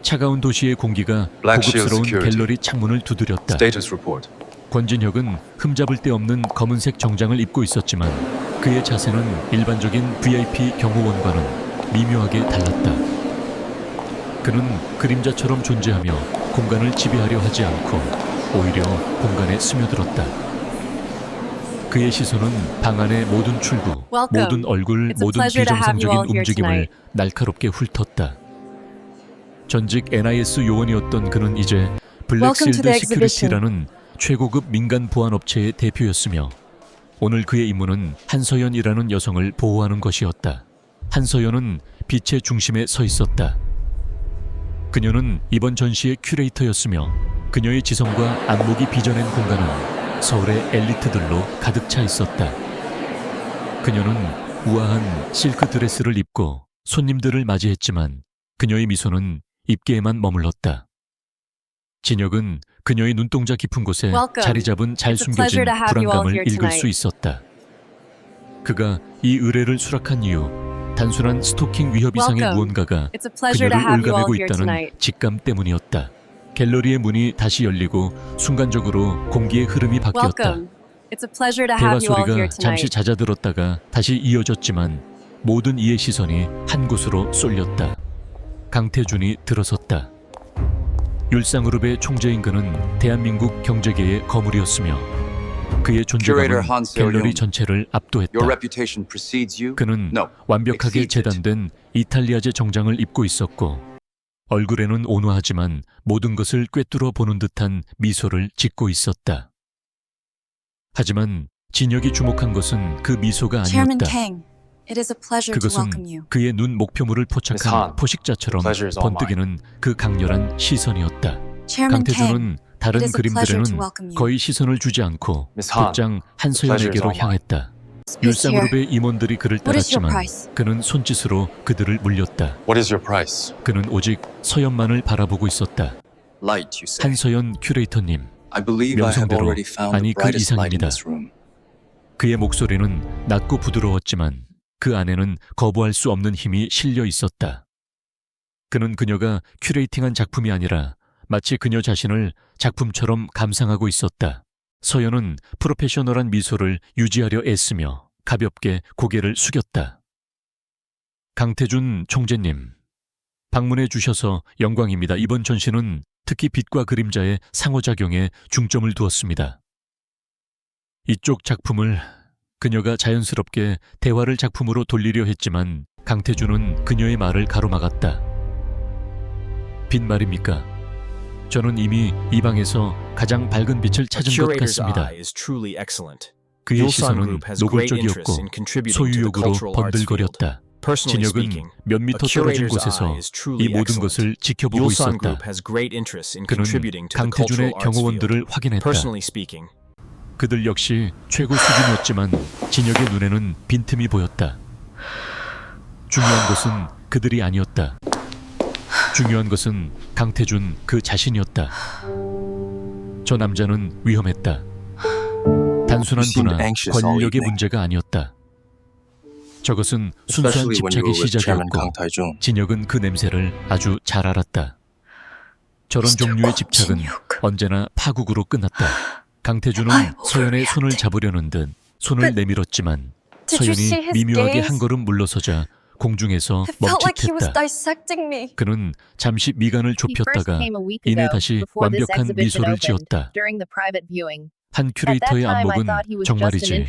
차가운 도시의 공기가 Black Shield 고급스러운 Security. 갤러리 창문을 두드렸다. Status report. 권진혁은 흠잡을 데 없는 검은색 정장을 입고 있었지만 그의 자세는 일반적인 VIP 경호원과는 미묘하게 달랐다. 그는 그림자처럼 존재하며 공간을 지배하려 하지 않고 오히려 공간에 스며들었다. 그의 시선은 방 안의 모든 출구, Welcome. 모든 얼굴, It's a 모든 pleasure to have you all 비정상적인 here 움직임을 tonight. 날카롭게 훑었다. 전직 NIS 요원이었던 그는 이제 Welcome to 블랙실드 the exhibition. 시큐리티라는 최고급 민간 보안 업체의 대표였으며 오늘 그의 임무는 한서연이라는 여성을 보호하는 것이었다. 한서연은 빛의 중심에 서 있었다. 그녀는 이번 전시의 큐레이터였으며 그녀의 지성과 안목이 빚어낸 공간은 서울의 엘리트들로 가득 차 있었다. 그녀는 우아한 실크 드레스를 입고 손님들을 맞이했지만 그녀의 미소는 입계에만 머물렀다. 진혁은 그녀의 눈동자 깊은 곳에 Welcome. 자리 잡은 잘 It's a 숨겨진 pleasure to have you all 불안감을 here 읽을 tonight. 수 있었다. 그가 이 의뢰를 수락한 이유, 단순한 스토킹 위협 이상의 Welcome. 무언가가 It's a pleasure to 그녀를 have you all 올가매고 here 있다는 tonight. 직감 때문이었다. 갤러리의 문이 다시 열리고 순간적으로 공기의 흐름이 바뀌었다. Welcome. It's a pleasure to 대화 have you all here 소리가 잠시 tonight. 잦아들었다가 다시 이어졌지만 모든 이의 시선이 한 곳으로 쏠렸다. 강태준이 들어섰다. 율상그룹의 총재인 그는 대한민국 경제계의 거물이었으며 그의 Curator 존재감은 Han Seo-yoon. 갤러리 전체를 압도했다. Your reputation precedes you. 그는 No, 완벽하게 exceeds it. 재단된 이탈리아제 정장을 입고 있었고 얼굴에는 온화하지만 모든 것을 꿰뚫어 보는 듯한 미소를 짓고 있었다. 하지만 진혁이 주목한 것은 그 미소가 Chairman 아니었다. Kang, it is a pleasure to 그것은 welcome you. 그의 눈 목표물을 Miss 포착한 Han, 포식자처럼 pleasure is all 번뜩이는 그 강렬한 시선이었다. Chairman Kang, 강태준은 다른 it is a pleasure 그림들에는 to welcome you. 거의 시선을 주지 않고 Miss Han, 극장 pleasure 한서연에게로 is all mine. 향했다. This 율상그룹의 임원들이 그를 What is your 따랐지만 price? 그는 손짓으로 그들을 물렸다. What is your price? 그는 오직 서연만을 바라보고 있었다. Light, you say. 한서연 큐레이터님, I believe I have 명성대로 already found 아니 the 그 brightest light in 이상입니다. this room. 그의 목소리는 낮고 부드러웠지만 그 안에는 거부할 수 없는 힘이 실려 있었다. 그는 그녀가 큐레이팅한 작품이 아니라 마치 그녀 자신을 작품처럼 감상하고 있었다. 서연은 프로페셔널한 미소를 유지하려 애쓰며 가볍게 고개를 숙였다. 강태준 총재님, 방문해 주셔서 영광입니다. 이번 전시는 특히 빛과 그림자의 상호작용에 중점을 두었습니다. 이쪽 작품을 그녀가 자연스럽게 대화를 작품으로 돌리려 했지만 강태준은 그녀의 말을 가로막았다. 빈말입니까? 저는 이미 이 방에서 가장 밝은 빛을 찾은 것 Curator's 같습니다. eye is truly excellent. 그의 Yulsan 시선은 Group has great 노골적이었고 interest in contributing to the 소유욕으로 cultural arts field. 번들거렸다. Personally 진혁은 speaking, 몇 a 미터 떨어진 curator's 곳에서 eye is 이 truly 모든 excellent. 것을 지켜보고 Yulsan 있었다. Group has great interest in 그는 contributing to the 강태준의 cultural arts field. 경호원들을 확인했다. Personally speaking, 그들 역시 최고 수준이었지만 진혁의 눈에는 빈틈이 보였다. 중요한 것은 그들이 아니었다. 중요한 것은 강태준 그 자신이었다. 저 남자는 위험했다. 단순한 You seemed 분화, anxious all 권력의 evening. 문제가 아니었다. 저것은 순수한 Especially when you 집착의 were with Chairman 시작이었고 Kang Taijun. 진혁은 그 냄새를 아주 잘 알았다. 저런 종류의 집착은 언제나 파국으로 끝났다. 강태준은 서연의 손을 잡으려는 듯 손을 내밀었지만 Did you see 서연이 his 미묘하게 gaze? 한 걸음 물러서자 공중에서 It felt like he was 멈칫했다. dissecting me. 그는 잠시 미간을 좁혔다가 이내 다시 완벽한 미소를 지었다. 한 큐레이터의 안목은 정말이지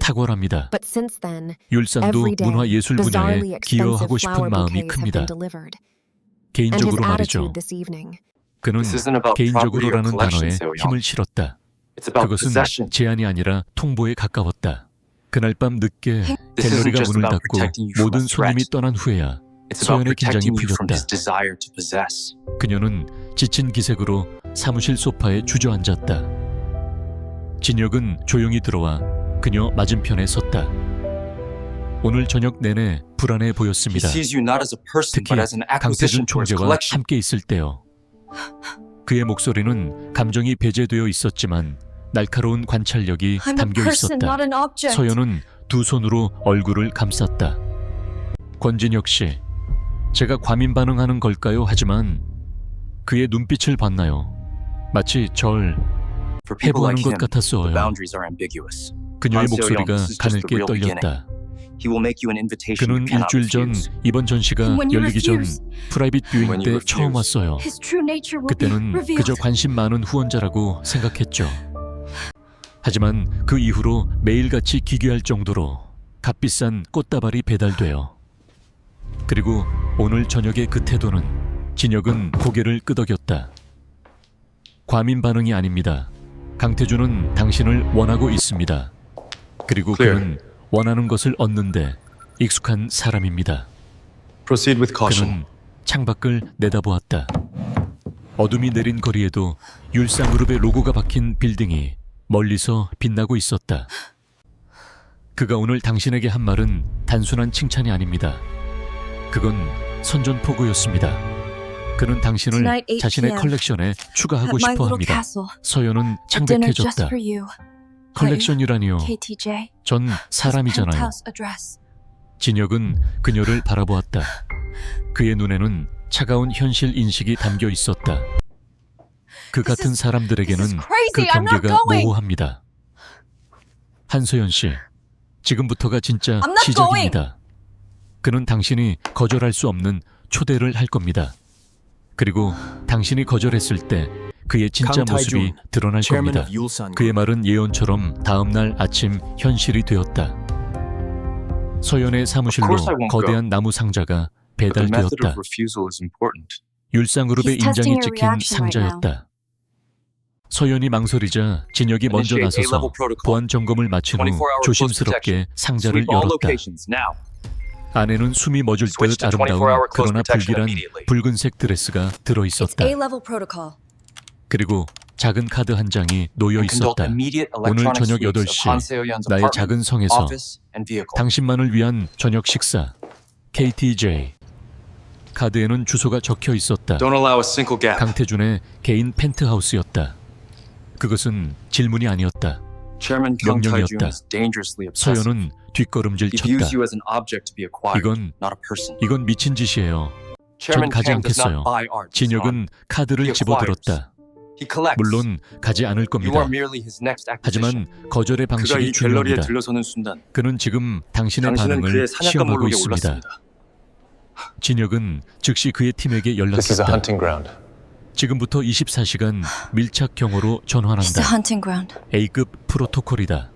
탁월합니다. But since then, 율산도 every day, 문화예술 분야에 bizarrely 기여하고 expensive 싶은 flower 마음이 bouquets have 큽니다. been delivered. And his 개인적으로 말이죠. attitude this evening. 그는 This isn't about property or 개인적으로라는 collection, 단어에 Seo-young. 힘을 실었다. It's about 그것은 possession. 제안이 아니라 통보에 가까웠다. 그날 밤 늦게 This isn't 갤러리가 just 문을 about 닫고 protecting you from 모든 a threat. 손님이 떠난 후에야 It's about 서연의 긴장이 protecting you from 풀렸다. his desire to possess. 그녀는 지친 기색으로 사무실 소파에 주저앉았다. 진혁은 조용히 들어와 그녀 맞은편에 섰다. 오늘 저녁 내내 불안해 He 보였습니다. sees you not as a person, 특히 but as an acquisition 강태준 for his 총재와 collection. 함께 있을 때요. 그의 목소리는 감정이 배제되어 있었지만 날카로운 관찰력이 I'm a 담겨 person, 있었다. not an object. 서연은 두 손으로 얼굴을 감쌌다. 권진혁 씨, 제가 과민 반응하는 걸까요? 하지만 그의 눈빛을 봤나요? 마치 절 For people 해보는 like 것 him, the 같았어요. boundaries are ambiguous. 그녀의 Han Seo-yeon, 목소리가 this is just the 가늘게 real 떨렸다. He will make you an invitation 그는 you cannot 일주일 전 refuse. 이번 전시가 And when you 열리기 전 refuse, 프라이빗 뷰잉 when 때 you 처음 refuse, 왔어요. His true nature will be 그때는 revealed. 그저 관심 많은 후원자라고 생각했죠. 하지만 그 이후로 매일같이 기괴할 정도로 값비싼 꽃다발이 배달돼요. 그리고 오늘 저녁의 그 태도는 진혁은 고개를 끄덕였다. 과민 반응이 아닙니다. 강태준은 당신을 원하고 있습니다. 그리고 Clear. 그는 원하는 것을 얻는데 익숙한 사람입니다. Proceed with caution. 그는 창밖을 내다보았다. 어둠이 내린 거리에도 율상그룹의 로고가 박힌 빌딩이 멀리서 빛나고 있었다. 그가 오늘 당신에게 한 말은 단순한 칭찬이 아닙니다. 그건 선전포고였습니다. 그는 당신을 Tonight, 8 자신의 p.m. 컬렉션에 추가하고 At my 싶어 little 합니다. castle. 서연은 A dinner just 창백해졌다. for you. 컬렉션이라니요. KTJ. 전 His 사람이잖아요. penthouse address. 진혁은 그녀를 바라보았다. 그의 눈에는 차가운 현실 인식이 담겨 있었다. 그 같은 사람들에게는 this is crazy. 그 I'm not 경계가 going. 모호합니다. 한소연 씨, 지금부터가 진짜 I'm not 시작입니다. 그는 당신이 거절할 수 없는 초대를 할 겁니다. 그리고 당신이 거절했을 때 그의 진짜 Kang 모습이 Tae-jun, 드러날 chairman 겁니다. of Yulsan 그의 Group. 말은 예언처럼 다음날 아침 현실이 되었다. 서연의 사무실로 Of course I won't 거대한 나무 상자가 But the method 배달되었다. of refusal is important. 율상그룹의 He's testing 인장이 your 찍힌 reaction right 상자였다. 서연이 망설이자 진혁이 먼저 Initiate 나서서 A-level protocol. 보안 점검을 마친 후 24-hour close 조심스럽게 protection. 상자를 Sweep all 열었다. locations now. 안에는 숨이 멎을 Switch 듯 to 아름다운 24-hour close 그러나 protection 불길한 immediately. 붉은색 드레스가 It's 들어있었다. A-level protocol. 그리고 작은 카드 한 장이 놓여 And conduct 있었다. immediate 오늘 electronic 저녁 sweeps of 8시 Han Seo-yeon's 나의 apartment, 작은 성에서 office, and vehicle. 당신만을 위한 저녁 식사 KTJ. 카드에는 주소가 적혀 있었다. Don't allow a single gap. 강태준의 개인 펜트하우스였다. 그것은 질문이 아니었다. Chairman Kang Tae-jun 명령이었다. is dangerously obsessive. 서연은 뒷걸음질 He 쳤다. views you as an object to be acquired, 이건 not a person. 이건 미친 짓이에요. Chairman 가지 Kang does 않겠어요. not buy art. 진혁은 카드를 He 집어들었다. He collects. 물론 가지 않을 You 겁니다. are merely his next acquisition. 하지만 거절의 그가 방식이 이 갤러리에 중요합니다. 들러서는 순간 그는 지금 당신의 당신은 반응을 그의 사냥감 시험하고 목록에 있습니다. 올랐습니다. 진혁은 즉시 그의 팀에게 This is a 연락했다. hunting ground. 지금부터 24시간 밀착 경호로 It's a 전환한다. hunting ground. A급 프로토콜이다.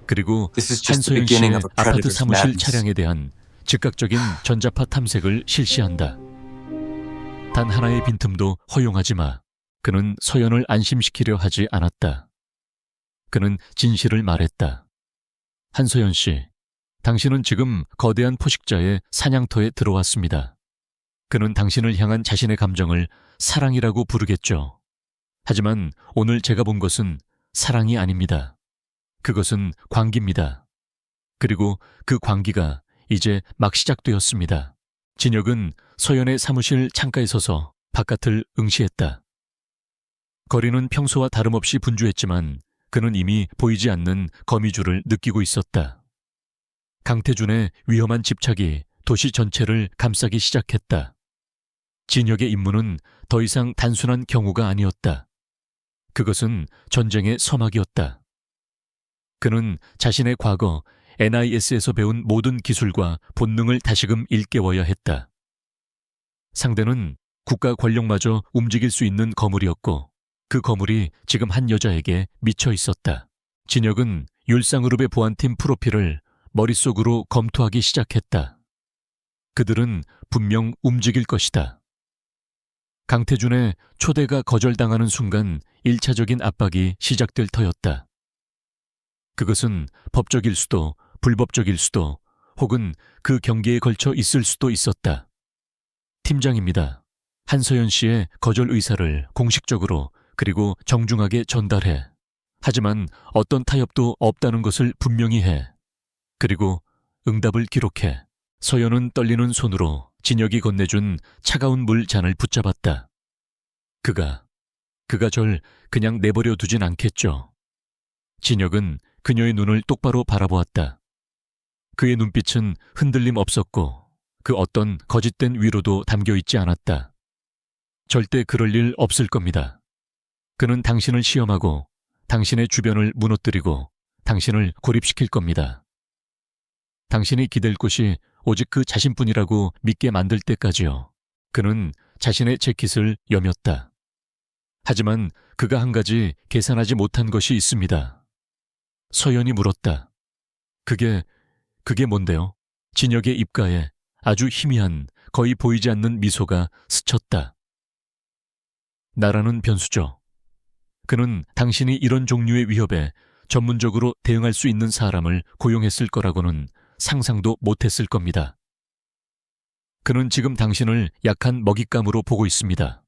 그리고 This is just the 한소연 beginning 씨의 of a 아파트 predator's 사무실 madness. 차량에 대한 즉각적인 전자파 탐색을 실시한다. 단 하나의 빈틈도 허용하지 마. 그는 서연을 안심시키려 하지 않았다. 그는 진실을 말했다. 한소연 씨, 당신은 지금 거대한 포식자의 사냥터에 들어왔습니다. 그는 당신을 향한 자신의 감정을 사랑이라고 부르겠죠. 하지만 오늘 제가 본 것은 사랑이 아닙니다. 그것은 광기입니다. 그리고 그 광기가 이제 막 시작되었습니다. 진혁은 서연의 사무실 창가에 서서 바깥을 응시했다. 거리는 평소와 다름없이 분주했지만 그는 이미 보이지 않는 거미줄을 느끼고 있었다. 강태준의 위험한 집착이 도시 전체를 감싸기 시작했다. 진혁의 임무는 더 이상 단순한 경우가 아니었다. 그것은 전쟁의 서막이었다. 그는 자신의 과거 NIS에서 배운 모든 기술과 본능을 다시금 일깨워야 했다. 상대는 국가 권력마저 움직일 수 있는 거물이었고 그 거물이 지금 한 여자에게 미쳐 있었다. 진혁은 율상그룹의 보안팀 프로필을 머릿속으로 검토하기 시작했다. 그들은 분명 움직일 것이다. 강태준의 초대가 거절당하는 순간 1차적인 압박이 시작될 터였다. 그것은 법적일 수도 불법적일 수도 혹은 그 경계에 걸쳐 있을 수도 있었다. 팀장입니다. 한서연 씨의 거절 의사를 공식적으로 그리고 정중하게 전달해. 하지만 어떤 타협도 없다는 것을 분명히 해. 그리고 응답을 기록해. 서연은 떨리는 손으로 진혁이 건네준 차가운 물 잔을 붙잡았다. 그가 절 그냥 내버려 두진 않겠죠. 진혁은 그녀의 눈을 똑바로 바라보았다. 그의 눈빛은 흔들림 없었고 그 어떤 거짓된 위로도 담겨 있지 않았다. 절대 그럴 일 없을 겁니다. 그는 당신을 시험하고 당신의 주변을 무너뜨리고 당신을 고립시킬 겁니다. 당신이 기댈 곳이 오직 그 자신뿐이라고 믿게 만들 때까지요. 그는 자신의 재킷을 여몄다. 하지만 그가 한 가지 계산하지 못한 것이 있습니다. 서연이 물었다. 그게 뭔데요? 진혁의 입가에 아주 희미한, 거의 보이지 않는 미소가 스쳤다. 나라는 변수죠. 그는 당신이 이런 종류의 위협에 전문적으로 대응할 수 있는 사람을 고용했을 거라고는 상상도 못했을 겁니다. 그는 지금 당신을 약한 먹잇감으로 보고 있습니다.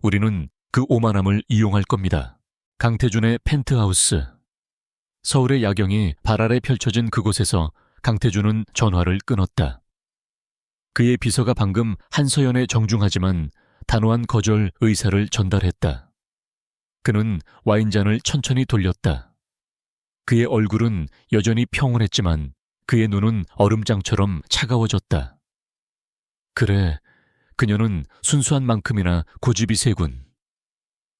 우리는 그 오만함을 이용할 겁니다. 강태준의 펜트하우스. 서울의 야경이 발 아래 펼쳐진 그곳에서 강태준은 전화를 끊었다. 그의 비서가 방금 한서연의 정중하지만 단호한 거절 의사를 전달했다. 그는 와인잔을 천천히 돌렸다. 그의 얼굴은 여전히 평온했지만 그의 눈은 얼음장처럼 차가워졌다. 그래, 그녀는 순수한 만큼이나 고집이 세군.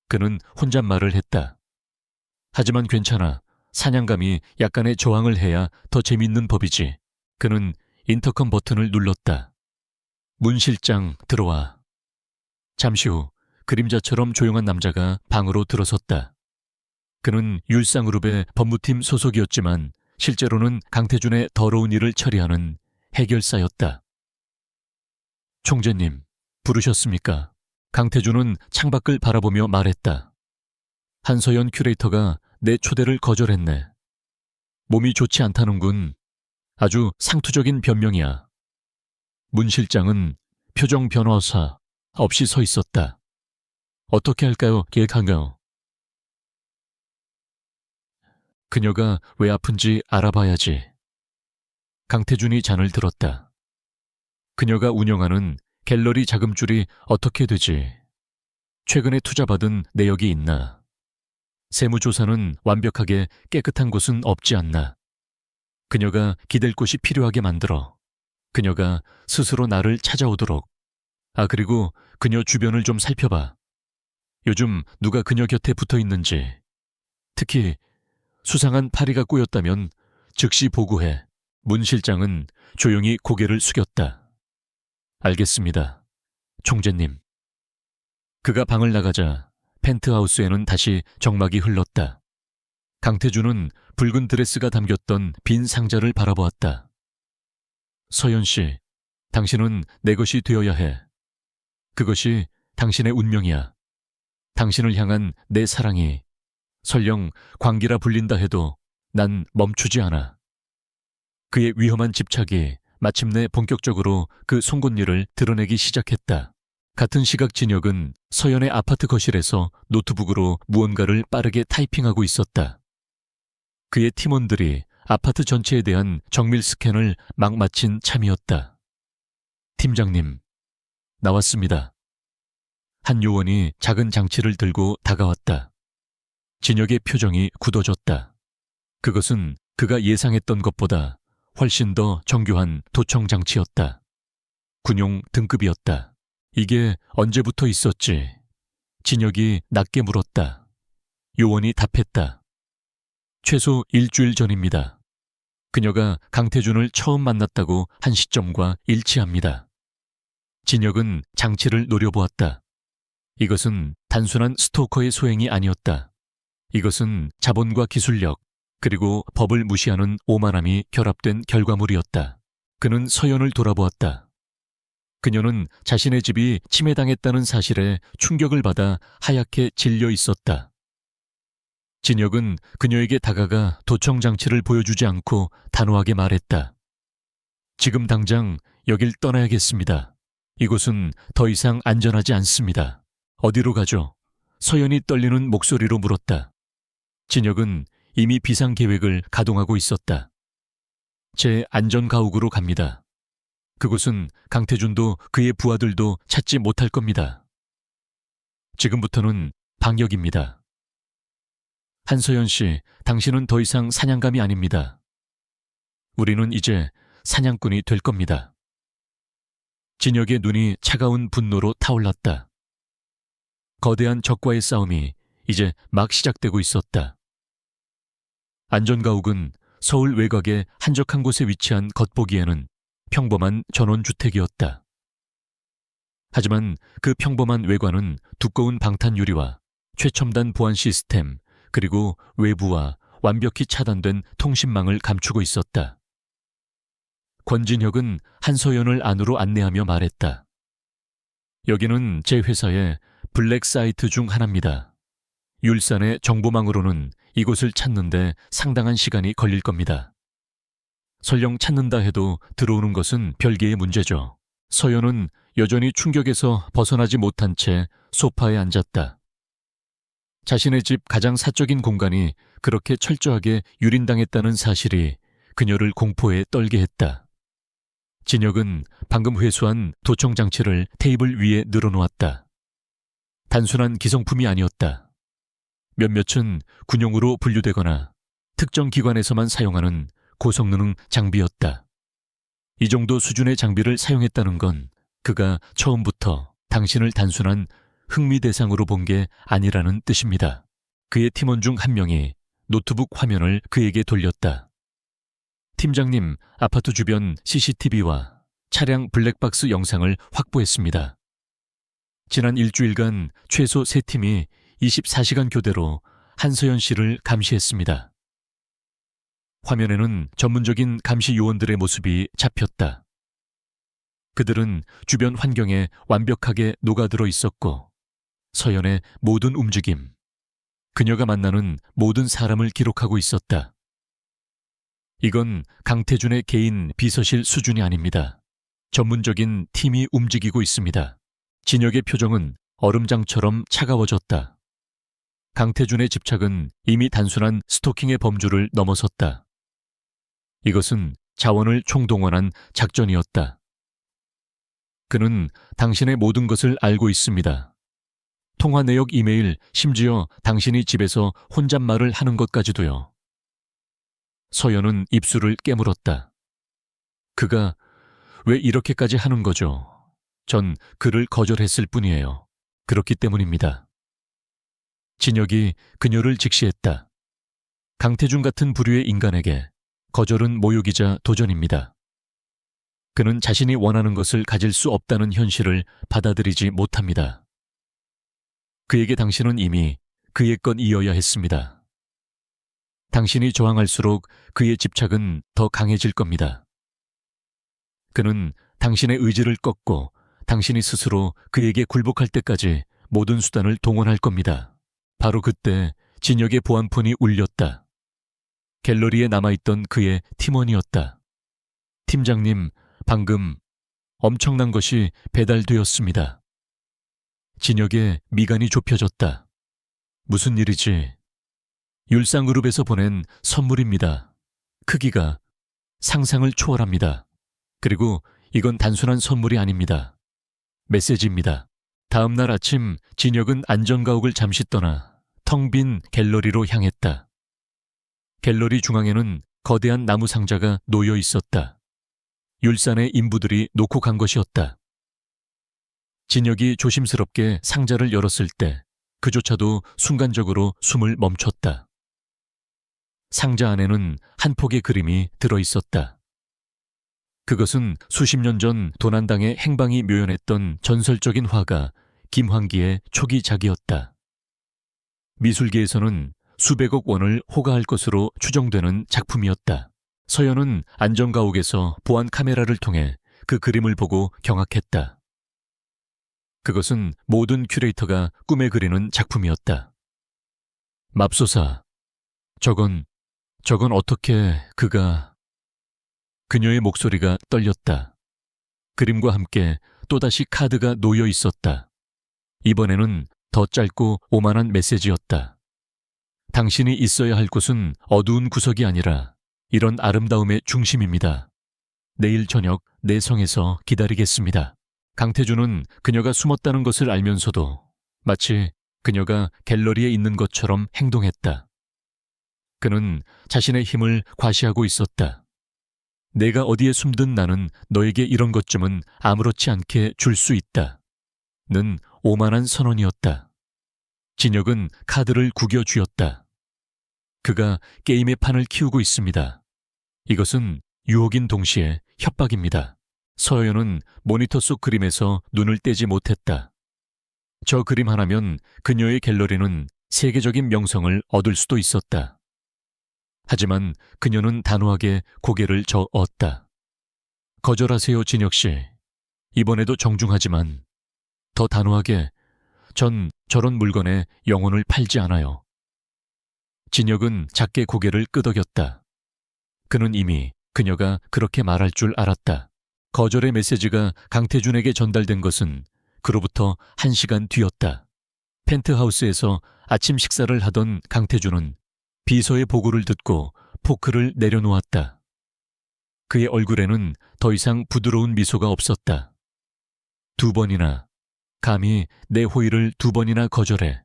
그는 혼잣말을 했다. 하지만 괜찮아. 사냥감이 약간의 저항을 해야 더 재밌는 법이지. 그는 인터컴 버튼을 눌렀다. 문 실장, 들어와. 잠시 후 그림자처럼 조용한 남자가 방으로 들어섰다. 그는 율상그룹의 법무팀 소속이었지만 실제로는 강태준의 더러운 일을 처리하는 해결사였다. 총재님, 부르셨습니까? 강태준은 창밖을 바라보며 말했다. 한서연 큐레이터가 내 초대를 거절했네. 몸이 좋지 않다는군. 아주 상투적인 변명이야. 문 실장은 표정 변화사 없이 서 있었다. 어떻게 할까요? 계획한가요? 그녀가 왜 아픈지 알아봐야지. 강태준이 잔을 들었다. 그녀가 운영하는 갤러리 자금줄이 어떻게 되지? 최근에 투자받은 내역이 있나? 세무조사는 완벽하게 깨끗한 곳은 없지 않나? 그녀가 기댈 곳이 필요하게 만들어. 그녀가 스스로 나를 찾아오도록. 그리고 그녀 주변을 좀 살펴봐. 요즘 누가 그녀 곁에 붙어 있는지. 특히 수상한 파리가 꼬였다면 즉시 보고해. 문 실장은 조용히 고개를 숙였다. 알겠습니다, 총재님. 그가 방을 나가자 펜트하우스에는 다시 정막이 흘렀다. 강태준은 붉은 드레스가 담겼던 빈 상자를 바라보았다. 서연 씨, 당신은 내 것이 되어야 해. 그것이 당신의 운명이야. 당신을 향한 내 사랑이 설령 광기라 불린다 해도 난 멈추지 않아. 그의 위험한 집착이 마침내 본격적으로 그 송곳니를 드러내기 시작했다. 같은 시각 진혁은 서연의 아파트 거실에서 노트북으로 무언가를 빠르게 타이핑하고 있었다. 그의 팀원들이 아파트 전체에 대한 정밀 스캔을 막 마친 참이었다. 팀장님, 나왔습니다. 한 요원이 작은 장치를 들고 다가왔다. 진혁의 표정이 굳어졌다. 그것은 그가 예상했던 것보다 훨씬 더 정교한 도청 장치였다. 군용 등급이었다. 이게 언제부터 있었지? 진혁이 낮게 물었다. 요원이 답했다. 최소 일주일 전입니다. 그녀가 강태준을 처음 만났다고 한 시점과 일치합니다. 진혁은 장치를 노려보았다. 이것은 단순한 스토커의 소행이 아니었다. 이것은 자본과 기술력, 그리고 법을 무시하는 오만함이 결합된 결과물이었다. 그는 서연을 돌아보았다. 그녀는 자신의 집이 침해당했다는 사실에 충격을 받아 하얗게 질려 있었다. 진혁은 그녀에게 다가가 도청 장치를 보여주지 않고 단호하게 말했다. 지금 당장 여길 떠나야겠습니다. 이곳은 더 이상 안전하지 않습니다. 어디로 가죠? 서연이 떨리는 목소리로 물었다. 진혁은 이미 비상계획을 가동하고 있었다. 제 안전가옥으로 갑니다. 그곳은 강태준도 그의 부하들도 찾지 못할 겁니다. 지금부터는 방역입니다. 한서연 씨, 당신은 더 이상 사냥감이 아닙니다. 우리는 이제 사냥꾼이 될 겁니다. 진혁의 눈이 차가운 분노로 타올랐다. 거대한 적과의 싸움이 이제 막 시작되고 있었다. 안전가옥은 서울 외곽의 한적한 곳에 위치한 겉보기에는 평범한 전원주택이었다. 하지만 그 평범한 외관은 두꺼운 방탄 유리와 최첨단 보안 시스템, 그리고 외부와 완벽히 차단된 통신망을 감추고 있었다. 권진혁은 한서연을 안으로 안내하며 말했다. 여기는 제 회사의 블랙 사이트 중 하나입니다. 율산의 정보망으로는 이곳을 찾는데 상당한 시간이 걸릴 겁니다. 설령 찾는다 해도 들어오는 것은 별개의 문제죠. 서연은 여전히 충격에서 벗어나지 못한 채 소파에 앉았다. 자신의 집 가장 사적인 공간이 그렇게 철저하게 유린당했다는 사실이 그녀를 공포에 떨게 했다. 진혁은 방금 회수한 도청 장치를 테이블 위에 늘어놓았다. 단순한 기성품이 아니었다. 몇몇은 군용으로 분류되거나 특정 기관에서만 사용하는 고성능 장비였다. 이 정도 수준의 장비를 사용했다는 건 그가 처음부터 당신을 단순한 흥미 대상으로 본 게 아니라는 뜻입니다. 그의 팀원 중 한 명이 노트북 화면을 그에게 돌렸다. 팀장님, 아파트 주변 CCTV와 차량 블랙박스 영상을 확보했습니다. 지난 일주일간 최소 3팀이 24시간 교대로 한서연 씨를 감시했습니다. 화면에는 전문적인 감시 요원들의 모습이 잡혔다. 그들은 주변 환경에 완벽하게 녹아들어 있었고 서연의 모든 움직임, 그녀가 만나는 모든 사람을 기록하고 있었다. 이건 강태준의 개인 비서실 수준이 아닙니다. 전문적인 팀이 움직이고 있습니다. 진혁의 표정은 얼음장처럼 차가워졌다. 강태준의 집착은 이미 단순한 스토킹의 범주를 넘어섰다. 이것은 자원을 총동원한 작전이었다. 그는 당신의 모든 것을 알고 있습니다. 통화 내역, 이메일, 심지어 당신이 집에서 혼잣말을 하는 것까지도요. 서연은 입술을 깨물었다. 그가 왜 이렇게까지 하는 거죠? 전 그를 거절했을 뿐이에요. 그렇기 때문입니다. 진혁이 그녀를 직시했다. 강태준 같은 부류의 인간에게 거절은 모욕이자 도전입니다. 그는 자신이 원하는 것을 가질 수 없다는 현실을 받아들이지 못합니다. 그에게 당신은 이미 그의 건이어야 했습니다. 당신이 저항할수록 그의 집착은 더 강해질 겁니다. 그는 당신의 의지를 꺾고 당신이 스스로 그에게 굴복할 때까지 모든 수단을 동원할 겁니다. 바로 그때 진혁의 보안폰이 울렸다. 갤러리에 남아있던 그의 팀원이었다. 팀장님, 방금 엄청난 것이 배달되었습니다. 진혁의 미간이 좁혀졌다. 무슨 일이지? 율상그룹에서 보낸 선물입니다. 크기가 상상을 초월합니다. 그리고 이건 단순한 선물이 아닙니다. 메시지입니다. 다음 날 아침 진혁은 안전가옥을 잠시 떠나 텅 빈 갤러리로 향했다. 갤러리 중앙에는 거대한 나무 상자가 놓여 있었다. 율산의 인부들이 놓고 간 것이었다. 진혁이 조심스럽게 상자를 열었을 때 그조차도 순간적으로 숨을 멈췄다. 상자 안에는 한 폭의 그림이 들어 있었다. 그것은 수십 년 전 도난당의 행방이 묘연했던 전설적인 화가 김환기의 초기작이었다. 미술계에서는 수백억 원을 호가할 것으로 추정되는 작품이었다. 서연은 안전가옥에서 보안 카메라를 통해 그 그림을 보고 경악했다. 그것은 모든 큐레이터가 꿈에 그리는 작품이었다. 맙소사, 저건 어떻게 그가... 그녀의 목소리가 떨렸다. 그림과 함께 또다시 카드가 놓여 있었다. 이번에는 더 짧고 오만한 메시지였다. 당신이 있어야 할 곳은 어두운 구석이 아니라 이런 아름다움의 중심입니다. 내일 저녁 내 성에서 기다리겠습니다. 강태준은 그녀가 숨었다는 것을 알면서도 마치 그녀가 갤러리에 있는 것처럼 행동했다. 그는 자신의 힘을 과시하고 있었다. 내가 어디에 숨든 나는 너에게 이런 것쯤은 아무렇지 않게 줄 수 있다. 는 오만한 선언이었다. 진혁은 카드를 구겨 쥐었다. 그가 게임의 판을 키우고 있습니다. 이것은 유혹인 동시에 협박입니다. 서연은 모니터 속 그림에서 눈을 떼지 못했다. 저 그림 하나면 그녀의 갤러리는 세계적인 명성을 얻을 수도 있었다. 하지만 그녀는 단호하게 고개를 저었다. 거절하세요, 진혁 씨. 이번에도 정중하지만 더 단호하게 전 저런 물건에 영혼을 팔지 않아요. 진혁은 작게 고개를 끄덕였다. 그는 이미 그녀가 그렇게 말할 줄 알았다. 거절의 메시지가 강태준에게 전달된 것은 그로부터 1시간 뒤였다. 펜트하우스에서 아침 식사를 하던 강태준은 비서의 보고를 듣고 포크를 내려놓았다. 그의 얼굴에는 더 이상 부드러운 미소가 없었다. 2번이나, 감히 내 호의를 2번이나 거절해.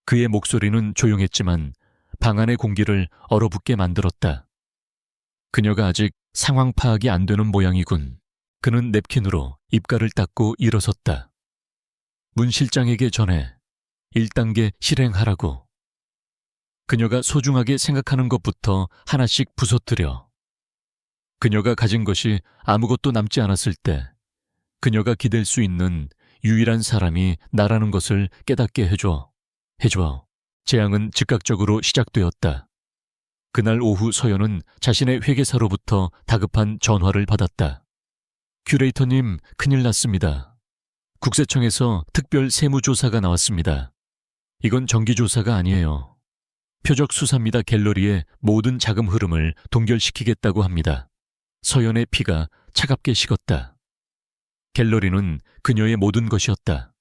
그의 목소리는 조용했지만 방 안의 공기를 얼어붙게 만들었다. 그녀가 아직 상황 파악이 안 되는 모양이군. 그는 냅킨으로 입가를 닦고 일어섰다. 문 실장에게 전해 1단계 실행하라고. 그녀가 소중하게 생각하는 것부터 하나씩 부서뜨려. 그녀가 가진 것이 아무것도 남지 않았을 때 그녀가 기댈 수 있는 유일한 사람이 나라는 것을 깨닫게 해줘. 재앙은 즉각적으로 시작되었다. 그날 오후 서연은 자신의 회계사로부터 다급한 전화를 받았다. 큐레이터님, 큰일 났습니다. 국세청에서 특별 세무조사가 나왔습니다. 이건 정기조사가 아니에요. 표적 수사입니다. 갤러리의 모든 자금 흐름을 동결시키겠다고 합니다. 서연의 피가 차갑게 식었다. 갤러리는 그녀의 모든 것이었다.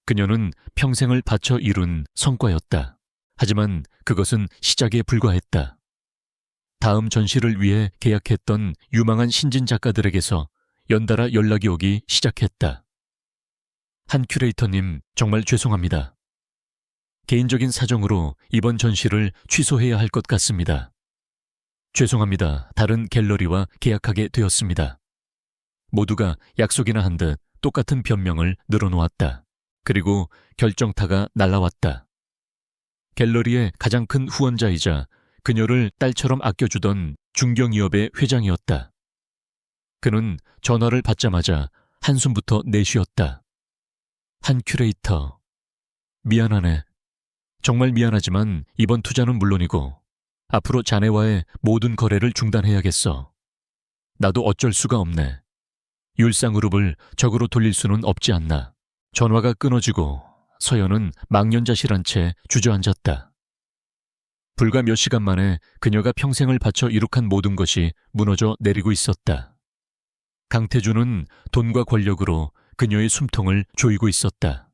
그녀는 평생을 바쳐 이룬 성과였다. 하지만 그것은 시작에 불과했다. 다음 전시를 위해 계약했던 유망한 신진 작가들에게서 연달아 연락이 오기 시작했다. 한 큐레이터님, 정말 죄송합니다. 개인적인 사정으로 이번 전시를 취소해야 할 것 같습니다. 죄송합니다. 다른 갤러리와 계약하게 되었습니다. 모두가 약속이나 한 듯 똑같은 변명을 늘어놓았다. 그리고 결정타가 날아왔다. 갤러리의 가장 큰 후원자이자 그녀를 딸처럼 아껴주던 중경이업의 회장이었다. 그는 전화를 받자마자 한숨부터 내쉬었다. 한 큐레이터. 미안하네. 정말 미안하지만 이번 투자는 물론이고 앞으로 자네와의 모든 거래를 중단해야겠어. 나도 어쩔 수가 없네. 율상그룹을 적으로 돌릴 수는 없지 않나. 전화가 끊어지고 서연은 망연자실한 채 주저앉았다. 불과 몇 시간 만에 그녀가 평생을 바쳐 이룩한 모든 것이 무너져 내리고 있었다. 강태준은 돈과 권력으로 그녀의 숨통을 조이고 있었다.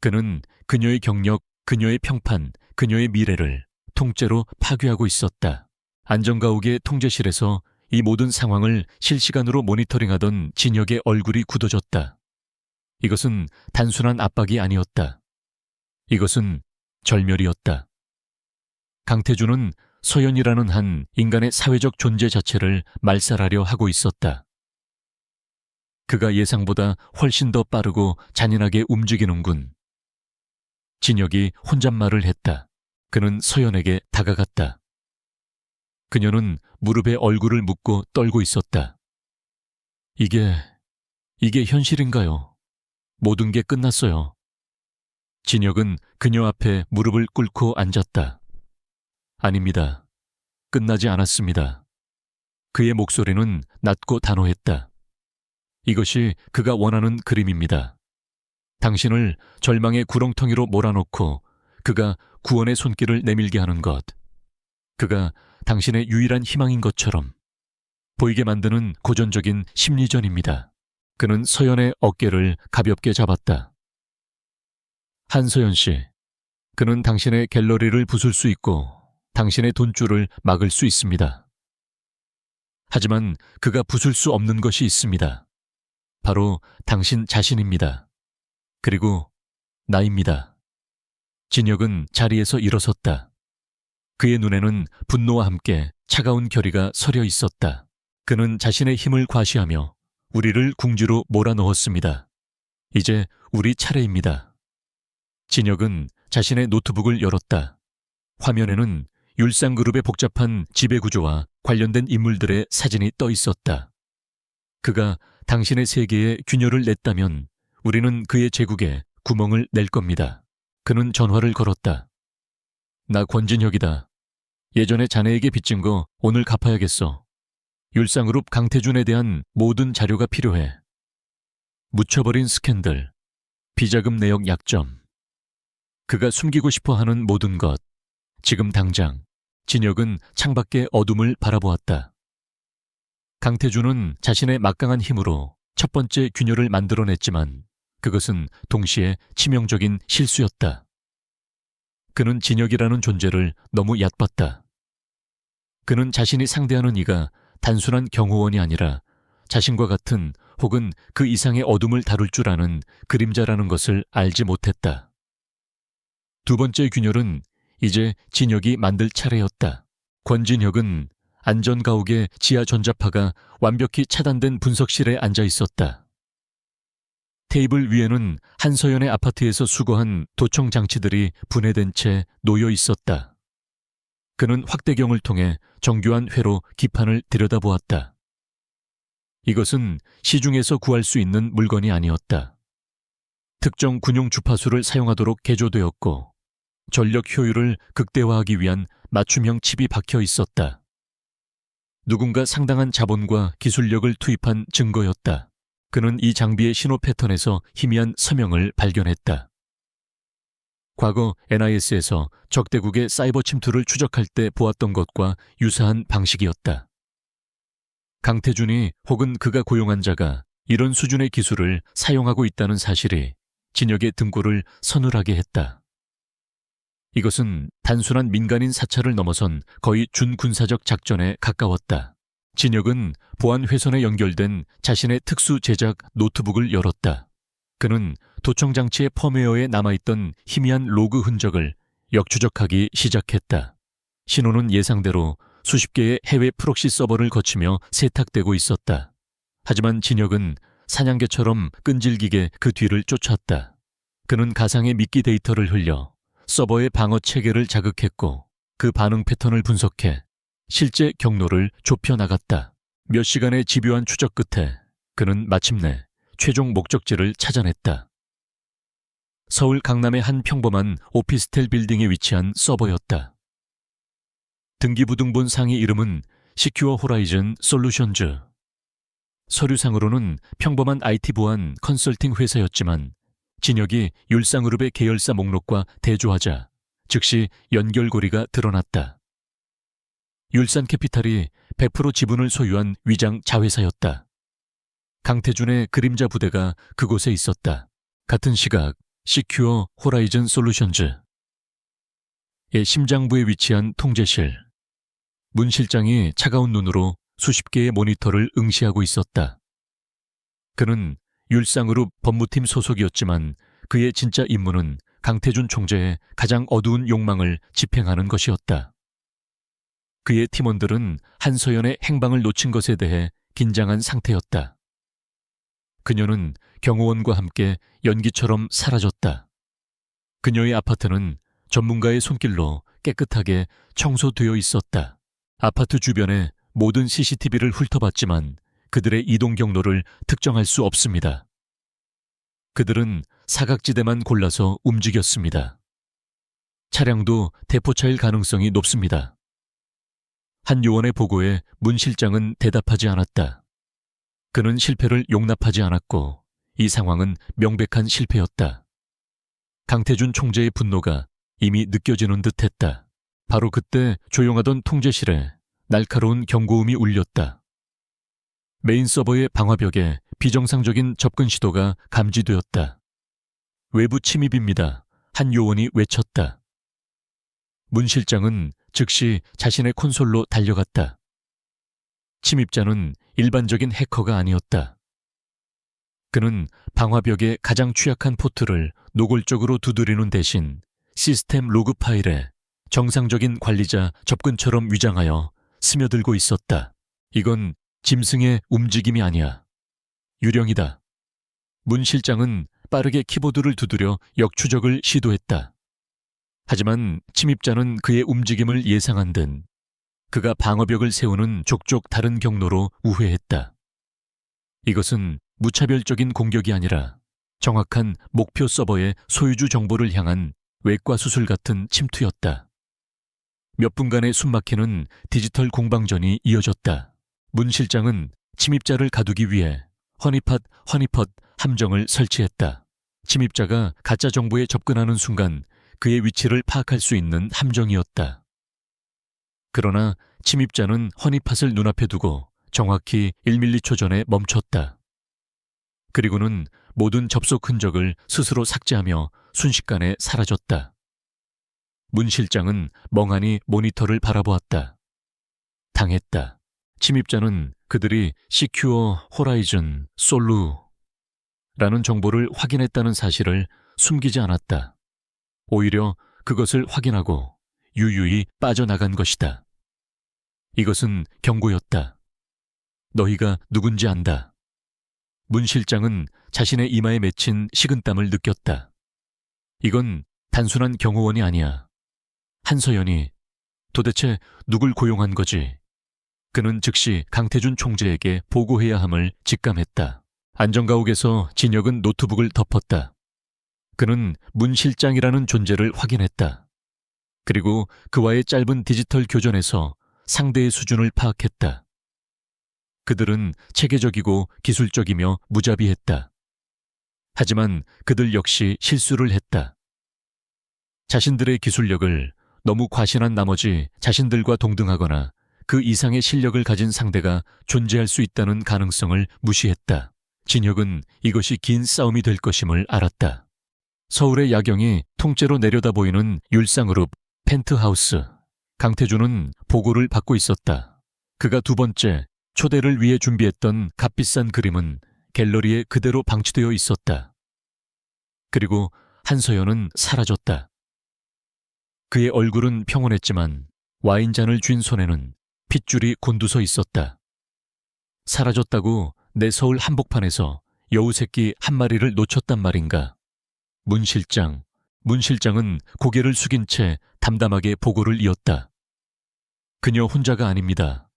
그는 그녀의 경력, 그녀의 평판, 그녀의 미래를 통째로 파괴하고 있었다. 안전가옥의 통제실에서 이 모든 상황을 실시간으로 모니터링하던 진혁의 얼굴이 굳어졌다. 이것은 단순한 압박이 아니었다. 이것은 절멸이었다. 강태준은 서연이라는 한 인간의 사회적 존재 자체를 말살하려 하고 있었다. 그가 예상보다 훨씬 더 빠르고 잔인하게 움직이는군. 진혁이 혼잣말을 했다. 그는 서연에게 다가갔다. 그녀는 무릎에 얼굴을 묻고 떨고 있었다. 이게 현실인가요? 모든 게 끝났어요. 진혁은 그녀 앞에 무릎을 꿇고 앉았다. 아닙니다. 끝나지 않았습니다. 그의 목소리는 낮고 단호했다. 이것이 그가 원하는 그림입니다. 당신을 절망의 구렁텅이로 몰아넣고 그가 구원의 손길을 내밀게 하는 것. 그가 당신의 유일한 희망인 것처럼 보이게 만드는 고전적인 심리전입니다. 그는 서연의 어깨를 가볍게 잡았다. 한서연 씨, 그는 당신의 갤러리를 부술 수 있고 당신의 돈줄을 막을 수 있습니다. 하지만 그가 부술 수 없는 것이 있습니다. 바로 당신 자신입니다. 그리고 나입니다. 진혁은 자리에서 일어섰다. 그의 눈에는 분노와 함께 차가운 결의가 서려 있었다. 그는 자신의 힘을 과시하며 우리를 궁지로 몰아넣었습니다. 이제 우리 차례입니다. 진혁은 자신의 노트북을 열었다. 화면에는 율상그룹의 복잡한 지배구조와 관련된 인물들의 사진이 떠 있었다. 그가 당신의 세계에 균열을 냈다면 우리는 그의 제국에 구멍을 낼 겁니다. 그는 전화를 걸었다. 나 권진혁이다. 예전에 자네에게 빚진 거 오늘 갚아야겠어. 율상그룹 강태준에 대한 모든 자료가 필요해. 묻혀버린 스캔들, 비자금 내역 약점, 그가 숨기고 싶어 하는 모든 것. 지금 당장 진혁은 창밖의 어둠을 바라보았다. 강태준은 자신의 막강한 힘으로 첫 번째 균열을 만들어냈지만 그것은 동시에 치명적인 실수였다. 그는 진혁이라는 존재를 너무 얕봤다. 그는 자신이 상대하는 이가 단순한 경호원이 아니라 자신과 같은 혹은 그 이상의 어둠을 다룰 줄 아는 그림자라는 것을 알지 못했다. 두 번째 균열은 이제 진혁이 만들 차례였다. 권진혁은 안전가옥의 지하 전자파가 완벽히 차단된 분석실에 앉아 있었다. 테이블 위에는 한서연의 아파트에서 수거한 도청 장치들이 분해된 채 놓여 있었다. 그는 확대경을 통해 정교한 회로 기판을 들여다보았다. 이것은 시중에서 구할 수 있는 물건이 아니었다. 특정 군용 주파수를 사용하도록 개조되었고 전력 효율을 극대화하기 위한 맞춤형 칩이 박혀 있었다. 누군가 상당한 자본과 기술력을 투입한 증거였다. 그는 이 장비의 신호 패턴에서 희미한 서명을 발견했다. 과거 NIS에서 적대국의 사이버 침투를 추적할 때 보았던 것과 유사한 방식이었다. 강태준이 혹은 그가 고용한 자가 이런 수준의 기술을 사용하고 있다는 사실이 진혁의 등골을 서늘하게 했다. 이것은 단순한 민간인 사찰을 넘어선 거의 준군사적 작전에 가까웠다. 진혁은 보안 회선에 연결된 자신의 특수 제작 노트북을 열었다. 그는 도청 장치의 펌웨어에 남아있던 희미한 로그 흔적을 역추적하기 시작했다. 신호는 예상대로 수십 개의 해외 프록시 서버를 거치며 세탁되고 있었다. 하지만 진혁은 사냥개처럼 끈질기게 그 뒤를 쫓았다. 그는 가상의 미끼 데이터를 흘려 서버의 방어 체계를 자극했고 그 반응 패턴을 분석해 실제 경로를 좁혀나갔다. 몇 시간의 집요한 추적 끝에 그는 마침내 최종 목적지를 찾아냈다. 서울 강남의 한 평범한 오피스텔 빌딩에 위치한 서버였다. 등기부등본 상의 이름은 시큐어 호라이즌 솔루션즈. 서류상으로는 평범한 IT 보안 컨설팅 회사였지만 진혁이 율상그룹의 계열사 목록과 대조하자 즉시 연결고리가 드러났다. 율산캐피탈이 100% 지분을 소유한 위장 자회사였다. 강태준의 그림자 부대가 그곳에 있었다. 같은 시각 시큐어 호라이즌 솔루션즈의 심장부에 위치한 통제실. 문 실장이 차가운 눈으로 수십 개의 모니터를 응시하고 있었다. 그는 율상그룹 법무팀 소속이었지만 그의 진짜 임무는 강태준 총재의 가장 어두운 욕망을 집행하는 것이었다. 그의 팀원들은 한서연의 행방을 놓친 것에 대해 긴장한 상태였다. 그녀는 경호원과 함께 연기처럼 사라졌다. 그녀의 아파트는 전문가의 손길로 깨끗하게 청소되어 있었다. 아파트 주변의 모든 CCTV를 훑어봤지만 그들의 이동 경로를 특정할 수 없습니다. 그들은 사각지대만 골라서 움직였습니다. 차량도 대포차일 가능성이 높습니다. 한 요원의 보고에 문 실장은 대답하지 않았다. 그는 실패를 용납하지 않았고 이 상황은 명백한 실패였다. 강태준 총재의 분노가 이미 느껴지는 듯했다. 바로 그때 조용하던 통제실에 날카로운 경고음이 울렸다. 메인 서버의 방화벽에 비정상적인 접근 시도가 감지되었다. 외부 침입입니다. 한 요원이 외쳤다. 문 실장은 즉시 자신의 콘솔로 달려갔다. 침입자는 일반적인 해커가 아니었다. 그는 방화벽의 가장 취약한 포트를 노골적으로 두드리는 대신 시스템 로그 파일에 정상적인 관리자 접근처럼 위장하여 스며들고 있었다. 이건 짐승의 움직임이 아니야. 유령이다. 문 실장은 빠르게 키보드를 두드려 역추적을 시도했다. 하지만 침입자는 그의 움직임을 예상한 듯 그가 방어벽을 세우는 족족 다른 경로로 우회했다. 이것은 무차별적인 공격이 아니라 정확한 목표 서버의 소유주 정보를 향한 외과 수술 같은 침투였다. 몇 분간의 숨막히는 디지털 공방전이 이어졌다. 문 실장은 침입자를 가두기 위해 허니팟 함정을 설치했다. 침입자가 가짜 정보에 접근하는 순간 그의 위치를 파악할 수 있는 함정이었다. 그러나 침입자는 허니팟을 눈앞에 두고 정확히 1밀리초 전에 멈췄다. 그리고는 모든 접속 흔적을 스스로 삭제하며 순식간에 사라졌다. 문 실장은 멍하니 모니터를 바라보았다. 당했다. 침입자는 그들이 시큐어 호라이즌 솔루라는 정보를 확인했다는 사실을 숨기지 않았다. 오히려 그것을 확인하고 유유히 빠져나간 것이다. 이것은 경고였다. 너희가 누군지 안다. 문 실장은 자신의 이마에 맺힌 식은땀을 느꼈다. 이건 단순한 경호원이 아니야. 한서연이 도대체 누굴 고용한 거지? 그는 즉시 강태준 총재에게 보고해야 함을 직감했다. 안전가옥에서 진혁은 노트북을 덮었다. 그는 문 실장이라는 존재를 확인했다. 그리고 그와의 짧은 디지털 교전에서 상대의 수준을 파악했다. 그들은 체계적이고 기술적이며 무자비했다. 하지만 그들 역시 실수를 했다. 자신들의 기술력을 너무 과신한 나머지 자신들과 동등하거나 그 이상의 실력을 가진 상대가 존재할 수 있다는 가능성을 무시했다. 진혁은 이것이 긴 싸움이 될 것임을 알았다. 서울의 야경이 통째로 내려다 보이는 율상그룹 펜트하우스. 강태준은 보고를 받고 있었다. 그가 두 번째 초대를 위해 준비했던 값비싼 그림은 갤러리에 그대로 방치되어 있었다. 그리고 한서연은 사라졌다. 그의 얼굴은 평온했지만 와인잔을 쥔 손에는 핏줄이 곤두서 있었다. 사라졌다고 내 서울 한복판에서 여우 새끼 한 마리를 놓쳤단 말인가? 문 실장은 고개를 숙인 채 담담하게 보고를 이었다. 그녀 혼자가 아닙니다.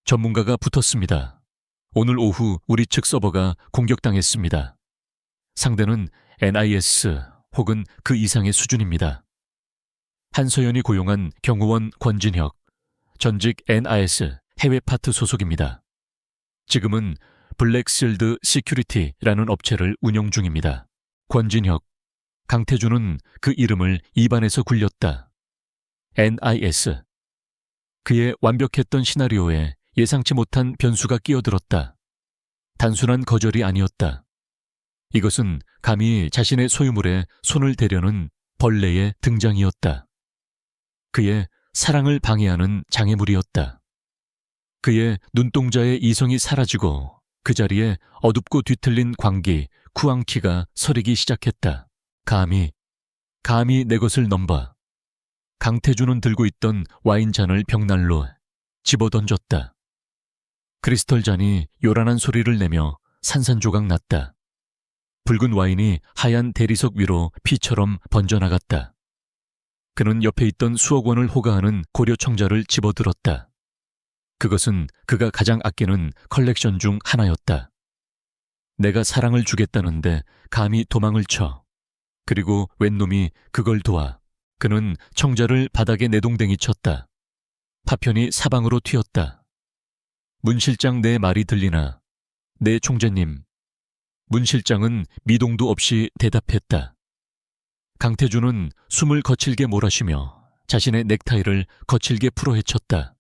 전문가가 붙었습니다. 오늘 오후 우리 측 서버가 공격당했습니다. 상대는 NIS 혹은 그 이상의 수준입니다. 한서연이 고용한 경호원 권진혁, 전직 NIS 해외 파트 소속입니다. 지금은 블랙실드 시큐리티라는 업체를 운영 중입니다. 권진혁, 강태준은 그 이름을 입안에서 굴렸다. NIS. 그의 완벽했던 시나리오에 예상치 못한 변수가 끼어들었다. 단순한 거절이 아니었다. 이것은 감히 자신의 소유물에 손을 대려는 벌레의 등장이었다. 그의 사랑을 방해하는 장애물이었다. 그의 눈동자의 이성이 사라지고 그 자리에 어둡고 뒤틀린 광기, 쿠앙키가 서리기 시작했다. 감히 내 것을 넘봐. 강태준은 들고 있던 와인잔을 벽난로 집어던졌다. 크리스털 잔이 요란한 소리를 내며 산산조각 났다. 붉은 와인이 하얀 대리석 위로 피처럼 번져나갔다. 그는 옆에 있던 수억 원을 호가하는 고려 청자를 집어들었다. 그것은 그가 가장 아끼는 컬렉션 중 하나였다. 내가 사랑을 주겠다는데 감히 도망을 쳐. 그리고 웬 놈이 그걸 도와. 그는 청자를 바닥에 내동댕이 쳤다. 파편이 사방으로 튀었다. 문 실장 내 말이 들리나? 네 총재님. 문 실장은 미동도 없이 대답했다. 강태준은 숨을 거칠게 몰아쉬며 자신의 넥타이를 거칠게 풀어헤쳤다.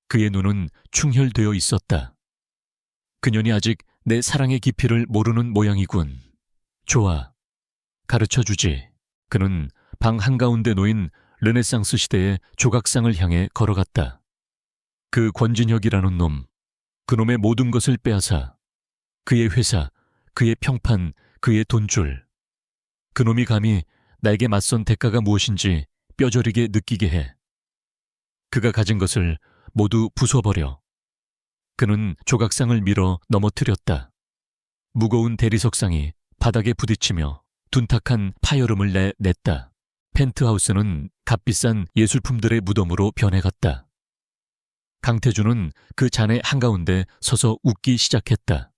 그의 눈은 충혈되어 있었다. 그년이 아직 내 사랑의 깊이를 모르는 모양이군. 좋아. 가르쳐주지. 그는 방 한가운데 놓인 르네상스 시대의 조각상을 향해 걸어갔다. 그 권진혁이라는 놈, 그놈의 모든 것을 빼앗아 그의 회사, 그의 평판, 그의 돈줄. 그놈이 감히 나에게 맞선 대가가 무엇인지 뼈저리게 느끼게 해. 그가 가진 것을 모두 부숴버려. 그는 조각상을 밀어 넘어뜨렸다. 무거운 대리석상이 바닥에 부딪히며 둔탁한 파열음을 냈다. 펜트하우스는 값비싼 예술품들의 무덤으로 변해갔다. 강태준은 그 잔의 한가운데 서서 웃기 시작했다.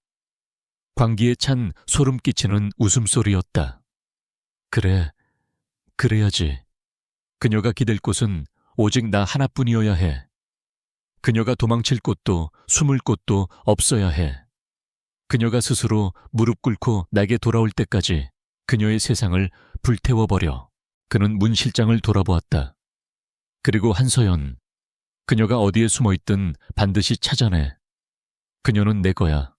광기에 찬 소름 끼치는 웃음소리였다. 그래, 그래야지. 그녀가 기댈 곳은 오직 나 하나뿐이어야 해. 그녀가 도망칠 곳도 숨을 곳도 없어야 해. 그녀가 스스로 무릎 꿇고 내게 돌아올 때까지 그녀의 세상을 불태워버려. 그는 문 실장을 돌아보았다. 그리고 한서연, 그녀가 어디에 숨어있든 반드시 찾아내. 그녀는 내 거야.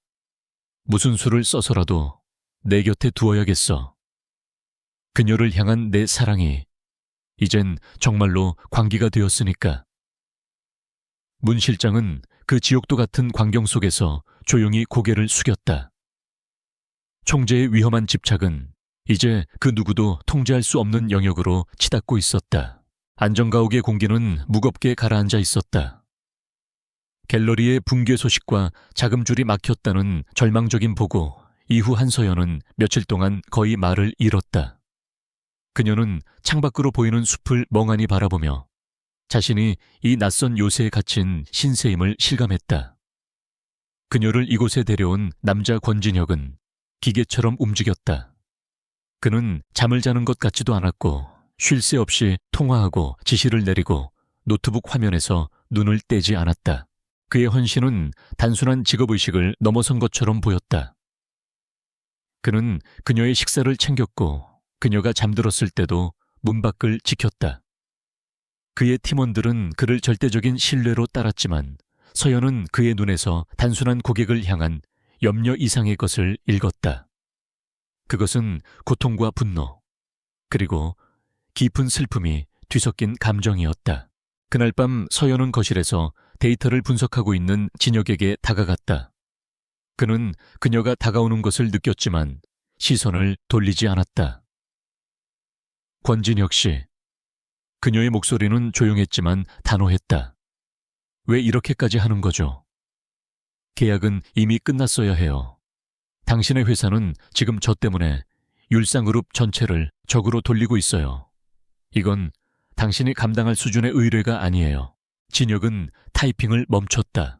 무슨 수를 써서라도 내 곁에 두어야겠어. 그녀를 향한 내 사랑이 이젠 정말로 광기가 되었으니까. 문 실장은 그 지옥도 같은 광경 속에서 조용히 고개를 숙였다. 총재의 위험한 집착은 이제 그 누구도 통제할 수 없는 영역으로 치닫고 있었다. 안전가옥의 공기는 무겁게 가라앉아 있었다. 갤러리의 붕괴 소식과 자금줄이 막혔다는 절망적인 보고 이후 한서연은 며칠 동안 거의 말을 잃었다. 그녀는 창밖으로 보이는 숲을 멍하니 바라보며 자신이 이 낯선 요새에 갇힌 신세임을 실감했다. 그녀를 이곳에 데려온 남자 권진혁은 기계처럼 움직였다. 그는 잠을 자는 것 같지도 않았고 쉴 새 없이 통화하고 지시를 내리고 노트북 화면에서 눈을 떼지 않았다. 그의 헌신은 단순한 직업의식을 넘어선 것처럼 보였다. 그는 그녀의 식사를 챙겼고 그녀가 잠들었을 때도 문 밖을 지켰다. 그의 팀원들은 그를 절대적인 신뢰로 따랐지만 서연은 그의 눈에서 단순한 고객을 향한 염려 이상의 것을 읽었다. 그것은 고통과 분노, 그리고 깊은 슬픔이 뒤섞인 감정이었다. 그날 밤 서연은 거실에서 데이터를 분석하고 있는 진혁에게 다가갔다. 그는 그녀가 다가오는 것을 느꼈지만 시선을 돌리지 않았다. 권진혁 씨. 그녀의 목소리는 조용했지만 단호했다. 왜 이렇게까지 하는 거죠? 계약은 이미 끝났어야 해요. 당신의 회사는 지금 저 때문에 율상그룹 전체를 적으로 돌리고 있어요. 이건 당신이 감당할 수준의 의뢰가 아니에요. 진혁은 타이핑을 멈췄다.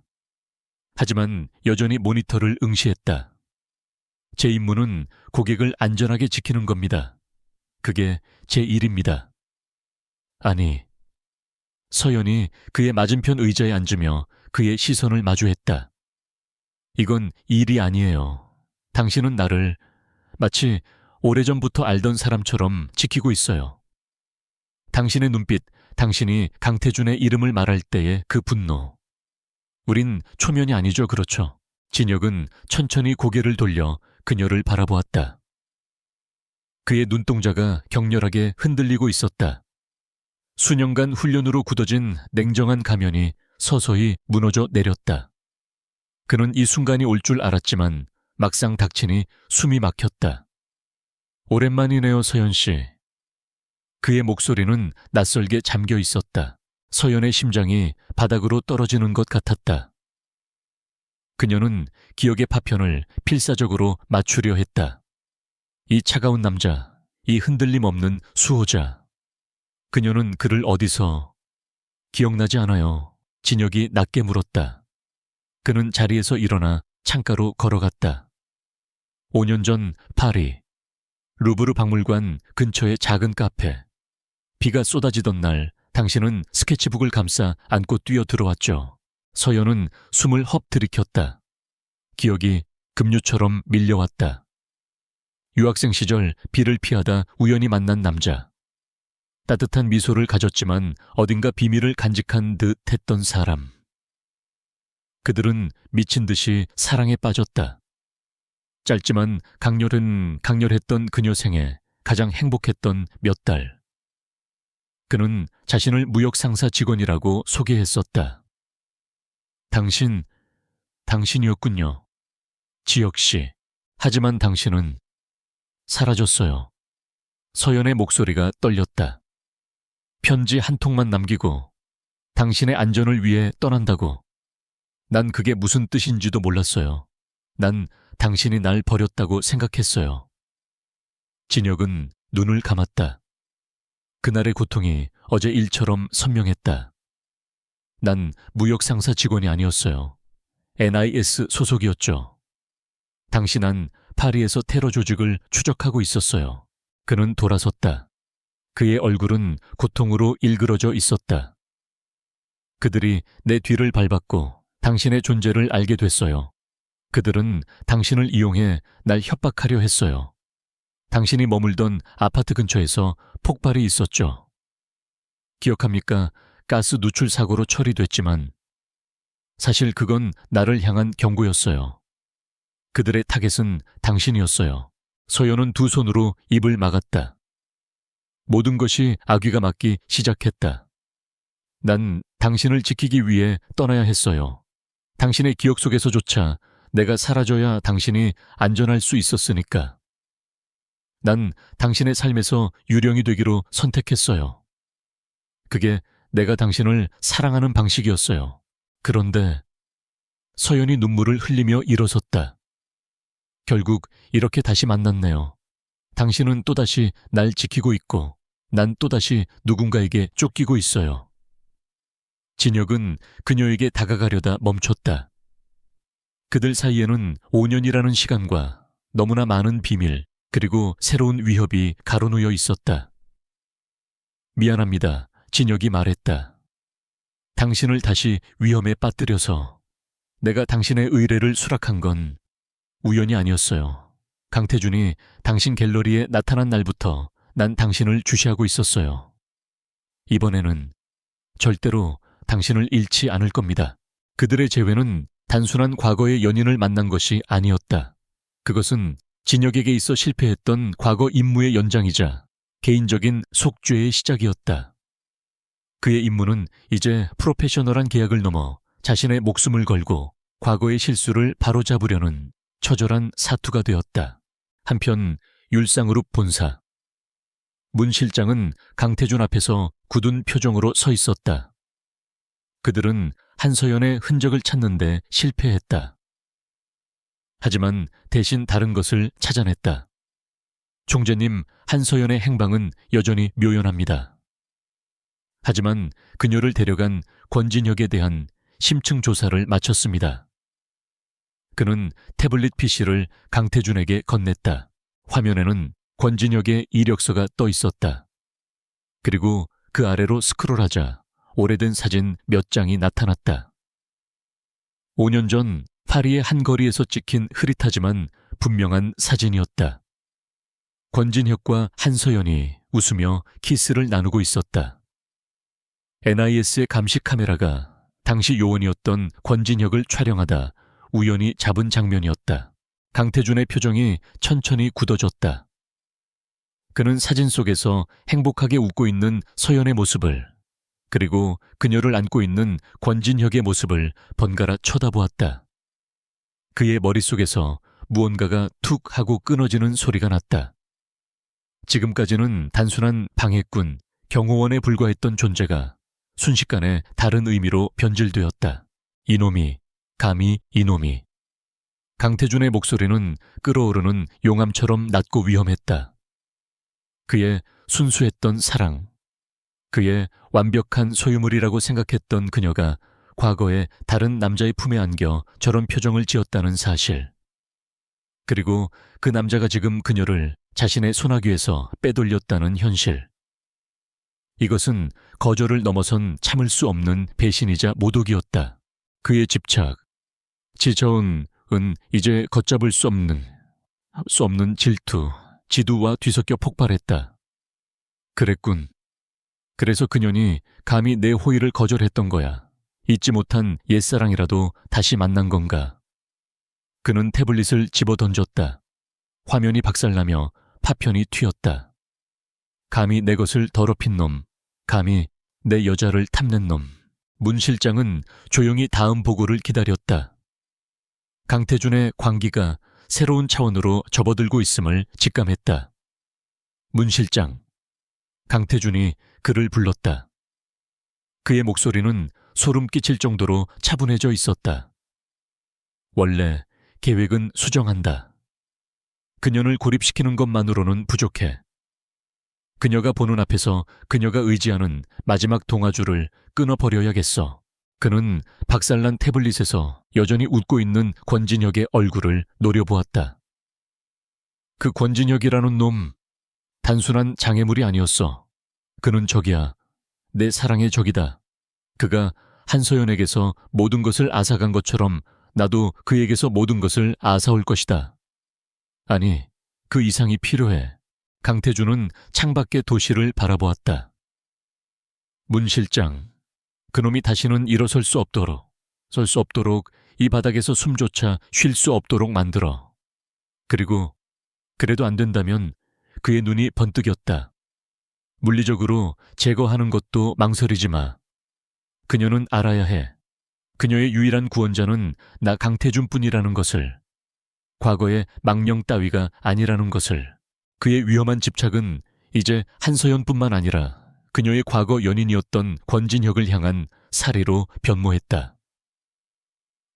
하지만 여전히 모니터를 응시했다. 제 임무는 고객을 안전하게 지키는 겁니다. 그게 제 일입니다. 아니, 서연이 그의 맞은편 의자에 앉으며 그의 시선을 마주했다. 이건 일이 아니에요. 당신은 나를 마치 오래전부터 알던 사람처럼 지키고 있어요. 당신의 눈빛, 당신이 강태준의 이름을 말할 때의 그 분노. 우린 초면이 아니죠, 그렇죠? 진혁은 천천히 고개를 돌려 그녀를 바라보았다. 그의 눈동자가 격렬하게 흔들리고 있었다. 수년간 훈련으로 굳어진 냉정한 가면이 서서히 무너져 내렸다. 그는 이 순간이 올 줄 알았지만 막상 닥치니 숨이 막혔다. 오랜만이네요, 서연 씨. 그의 목소리는 낯설게 잠겨 있었다. 서연의 심장이 바닥으로 떨어지는 것 같았다. 그녀는 기억의 파편을 필사적으로 맞추려 했다. 이 차가운 남자, 이 흔들림 없는 수호자. 그녀는 그를 어디서... 기억나지 않아요. 진혁이 낮게 물었다. 그는 자리에서 일어나 창가로 걸어갔다. 5년 전 파리, 루브르 박물관 근처의 작은 카페. 비가 쏟아지던 날 당신은 스케치북을 감싸 안고 뛰어 들어왔죠. 서연은 숨을 헙 들이켰다. 기억이 급류처럼 밀려왔다. 유학생 시절 비를 피하다 우연히 만난 남자. 따뜻한 미소를 가졌지만 어딘가 비밀을 간직한 듯 했던 사람. 그들은 미친 듯이 사랑에 빠졌다. 짧지만 강렬했던 그녀 생에 가장 행복했던 몇 달. 그는 자신을 무역 상사 직원이라고 소개했었다. 당신이었군요. 지혁 씨. 하지만 당신은 사라졌어요. 서연의 목소리가 떨렸다. 편지 한 통만 남기고 당신의 안전을 위해 떠난다고. 난 그게 무슨 뜻인지도 몰랐어요. 난 당신이 날 버렸다고 생각했어요. 진혁은 눈을 감았다. 그날의 고통이 어제 일처럼 선명했다. 난 무역상사 직원이 아니었어요. NIS 소속이었죠. 당시 난 파리에서 테러 조직을 추적하고 있었어요. 그는 돌아섰다. 그의 얼굴은 고통으로 일그러져 있었다. 그들이 내 뒤를 밟았고 당신의 존재를 알게 됐어요. 그들은 당신을 이용해 날 협박하려 했어요. 당신이 머물던 아파트 근처에서 폭발이 있었죠. 기억합니까? 가스 누출 사고로 처리됐지만 사실 그건 나를 향한 경고였어요. 그들의 타겟은 당신이었어요. 소연은 두 손으로 입을 막았다. 모든 것이 아귀가 맞기 시작했다. 난 당신을 지키기 위해 떠나야 했어요. 당신의 기억 속에서조차 내가 사라져야 당신이 안전할 수 있었으니까. 난 당신의 삶에서 유령이 되기로 선택했어요. 그게 내가 당신을 사랑하는 방식이었어요. 그런데 서연이 눈물을 흘리며 일어섰다. 결국 이렇게 다시 만났네요. 당신은 또다시 날 지키고 있고 난 또다시 누군가에게 쫓기고 있어요. 진혁은 그녀에게 다가가려다 멈췄다. 그들 사이에는 5년이라는 시간과 너무나 많은 비밀 그리고 새로운 위협이 가로놓여 있었다. 미안합니다. 진혁이 말했다. 당신을 다시 위험에 빠뜨려서 내가 당신의 의뢰를 수락한 건 우연이 아니었어요. 강태준이 당신 갤러리에 나타난 날부터 난 당신을 주시하고 있었어요. 이번에는 절대로 당신을 잃지 않을 겁니다. 그들의 재회는 단순한 과거의 연인을 만난 것이 아니었다. 그것은 진혁에게 있어 실패했던 과거 임무의 연장이자 개인적인 속죄의 시작이었다. 그의 임무는 이제 프로페셔널한 계약을 넘어 자신의 목숨을 걸고 과거의 실수를 바로잡으려는 처절한 사투가 되었다. 한편 율상그룹 본사. 문 실장은 강태준 앞에서 굳은 표정으로 서 있었다. 그들은 한서연의 흔적을 찾는데 실패했다. 하지만 대신 다른 것을 찾아냈다. 총재님, 한서연의 행방은 여전히 묘연합니다. 하지만 그녀를 데려간 권진혁에 대한 심층 조사를 마쳤습니다. 그는 태블릿 PC를 강태준에게 건넸다. 화면에는 권진혁의 이력서가 떠 있었다. 그리고 그 아래로 스크롤하자 오래된 사진 몇 장이 나타났다. 5년 전 파리의 한 거리에서 찍힌 흐릿하지만 분명한 사진이었다. 권진혁과 한서연이 웃으며 키스를 나누고 있었다. NIS의 감시 카메라가 당시 요원이었던 권진혁을 촬영하다 우연히 잡은 장면이었다. 강태준의 표정이 천천히 굳어졌다. 그는 사진 속에서 행복하게 웃고 있는 서연의 모습을 그리고 그녀를 안고 있는 권진혁의 모습을 번갈아 쳐다보았다. 그의 머릿속에서 무언가가 툭 하고 끊어지는 소리가 났다. 지금까지는 단순한 방해꾼, 경호원에 불과했던 존재가 순식간에 다른 의미로 변질되었다. 이놈이, 감히 이놈이. 강태준의 목소리는 끓어오르는 용암처럼 낮고 위험했다. 그의 순수했던 사랑, 그의 완벽한 소유물이라고 생각했던 그녀가 과거에 다른 남자의 품에 안겨 저런 표정을 지었다는 사실. 그리고 그 남자가 지금 그녀를 자신의 소나귀에서 빼돌렸다는 현실. 이것은 거절을 넘어선 참을 수 없는 배신이자 모독이었다. 그의 집착, 지저은 이제 걷잡을 수 없는 질투, 지두와 뒤섞여 폭발했다. 그랬군. 그래서 그년이 감히 내 호의를 거절했던 거야. 잊지 못한 옛사랑이라도 다시 만난 건가. 그는 태블릿을 집어던졌다. 화면이 박살나며 파편이 튀었다. 감히 내 것을 더럽힌 놈, 감히 내 여자를 탐낸 놈. 문 실장은 조용히 다음 보고를 기다렸다. 강태준의 광기가 새로운 차원으로 접어들고 있음을 직감했다. 문 실장. 강태준이 그를 불렀다. 그의 목소리는 소름 끼칠 정도로 차분해져 있었다. 원래 계획은 수정한다. 그녀를 고립시키는 것만으로는 부족해. 그녀가 보는 앞에서 그녀가 의지하는 마지막 동아줄을 끊어버려야겠어. 그는 박살난 태블릿에서 여전히 웃고 있는 권진혁의 얼굴을 노려보았다. 그 권진혁이라는 놈, 단순한 장애물이 아니었어. 그는 적이야. 내 사랑의 적이다. 그가 한서연에게서 모든 것을 앗아간 것처럼 나도 그에게서 모든 것을 앗아올 것이다. 아니, 그 이상이 필요해. 강태준은 창밖의 도시를 바라보았다. 문 실장, 그놈이 다시는 일어설 수 없도록, 설 수 없도록 이 바닥에서 숨조차 쉴 수 없도록 만들어. 그리고 그래도 안 된다면 그의 눈이 번뜩였다. 물리적으로 제거하는 것도 망설이지 마. 그녀는 알아야 해. 그녀의 유일한 구원자는 나 강태준뿐이라는 것을. 과거의 망령 따위가 아니라는 것을. 그의 위험한 집착은 이제 한서연뿐만 아니라 그녀의 과거 연인이었던 권진혁을 향한 살해로 변모했다.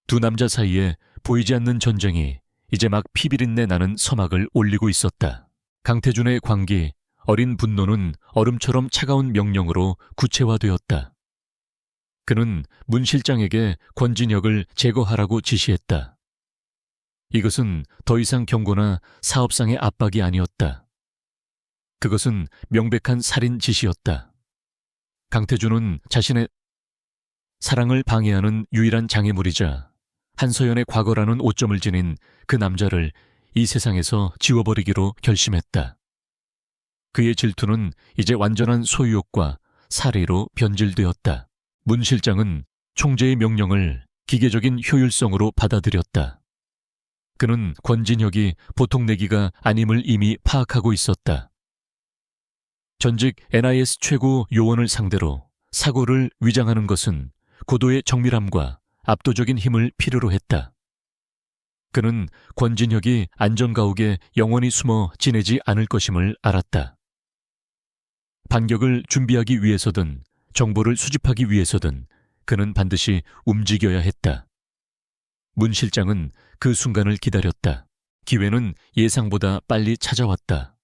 두 남자 사이에 보이지 않는 전쟁이 이제 막 피비린내 나는 서막을 올리고 있었다. 강태준의 광기, 어린 분노는 얼음처럼 차가운 명령으로 구체화되었다. 그는 문 실장에게 권진혁을 제거하라고 지시했다. 이것은 더 이상 경고나 사업상의 압박이 아니었다. 그것은 명백한 살인 지시였다. 강태준은 자신의 사랑을 방해하는 유일한 장애물이자 한서연의 과거라는 오점을 지닌 그 남자를 이 세상에서 지워버리기로 결심했다. 그의 질투는 이제 완전한 소유욕과 살해로 변질되었다. 문 실장은 총재의 명령을 기계적인 효율성으로 받아들였다. 그는 권진혁이 보통 내기가 아님을 이미 파악하고 있었다. 전직 NIS 최고 요원을 상대로 사고를 위장하는 것은 고도의 정밀함과 압도적인 힘을 필요로 했다. 그는 권진혁이 안전가옥에 영원히 숨어 지내지 않을 것임을 알았다. 반격을 준비하기 위해서든 정보를 수집하기 위해서든 그는 반드시 움직여야 했다. 문 실장은 그 순간을 기다렸다. 기회는 예상보다 빨리 찾아왔다.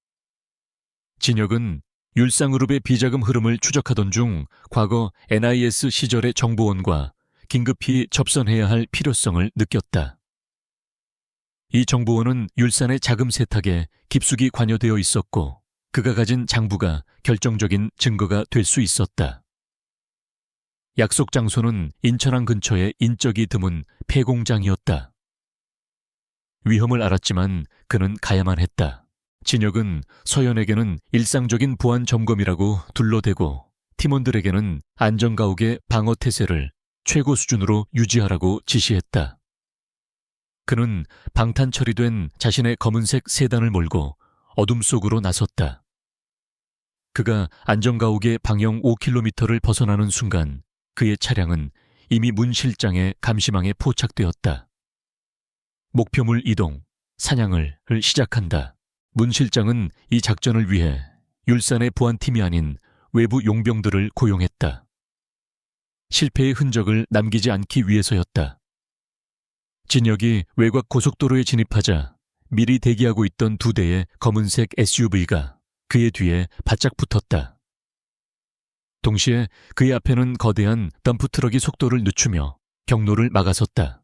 진혁은 율상그룹의 비자금 흐름을 추적하던 중 과거 NIS 시절의 정보원과 긴급히 접선해야 할 필요성을 느꼈다. 이 정보원은 율산의 자금 세탁에 깊숙이 관여되어 있었고 그가 가진 장부가 결정적인 증거가 될 수 있었다. 약속 장소는 인천항 근처의 인적이 드문 폐공장이었다. 위험을 알았지만 그는 가야만 했다. 진혁은 서연에게는 일상적인 보안 점검이라고 둘러대고 팀원들에게는 안전가옥의 방어 태세를 최고 수준으로 유지하라고 지시했다. 그는 방탄 처리된 자신의 검은색 세단을 몰고 어둠 속으로 나섰다. 그가 안전가옥의 방형 5km를 벗어나는 순간 그의 차량은 이미 문 실장의 감시망에 포착되었다. 목표물 이동, 사냥을 시작한다. 문 실장은 이 작전을 위해 율산의 보안팀이 아닌 외부 용병들을 고용했다. 실패의 흔적을 남기지 않기 위해서였다. 진혁이 외곽 고속도로에 진입하자 미리 대기하고 있던 2대의 검은색 SUV가 그의 뒤에 바짝 붙었다. 동시에 그의 앞에는 거대한 덤프트럭이 속도를 늦추며 경로를 막아섰다.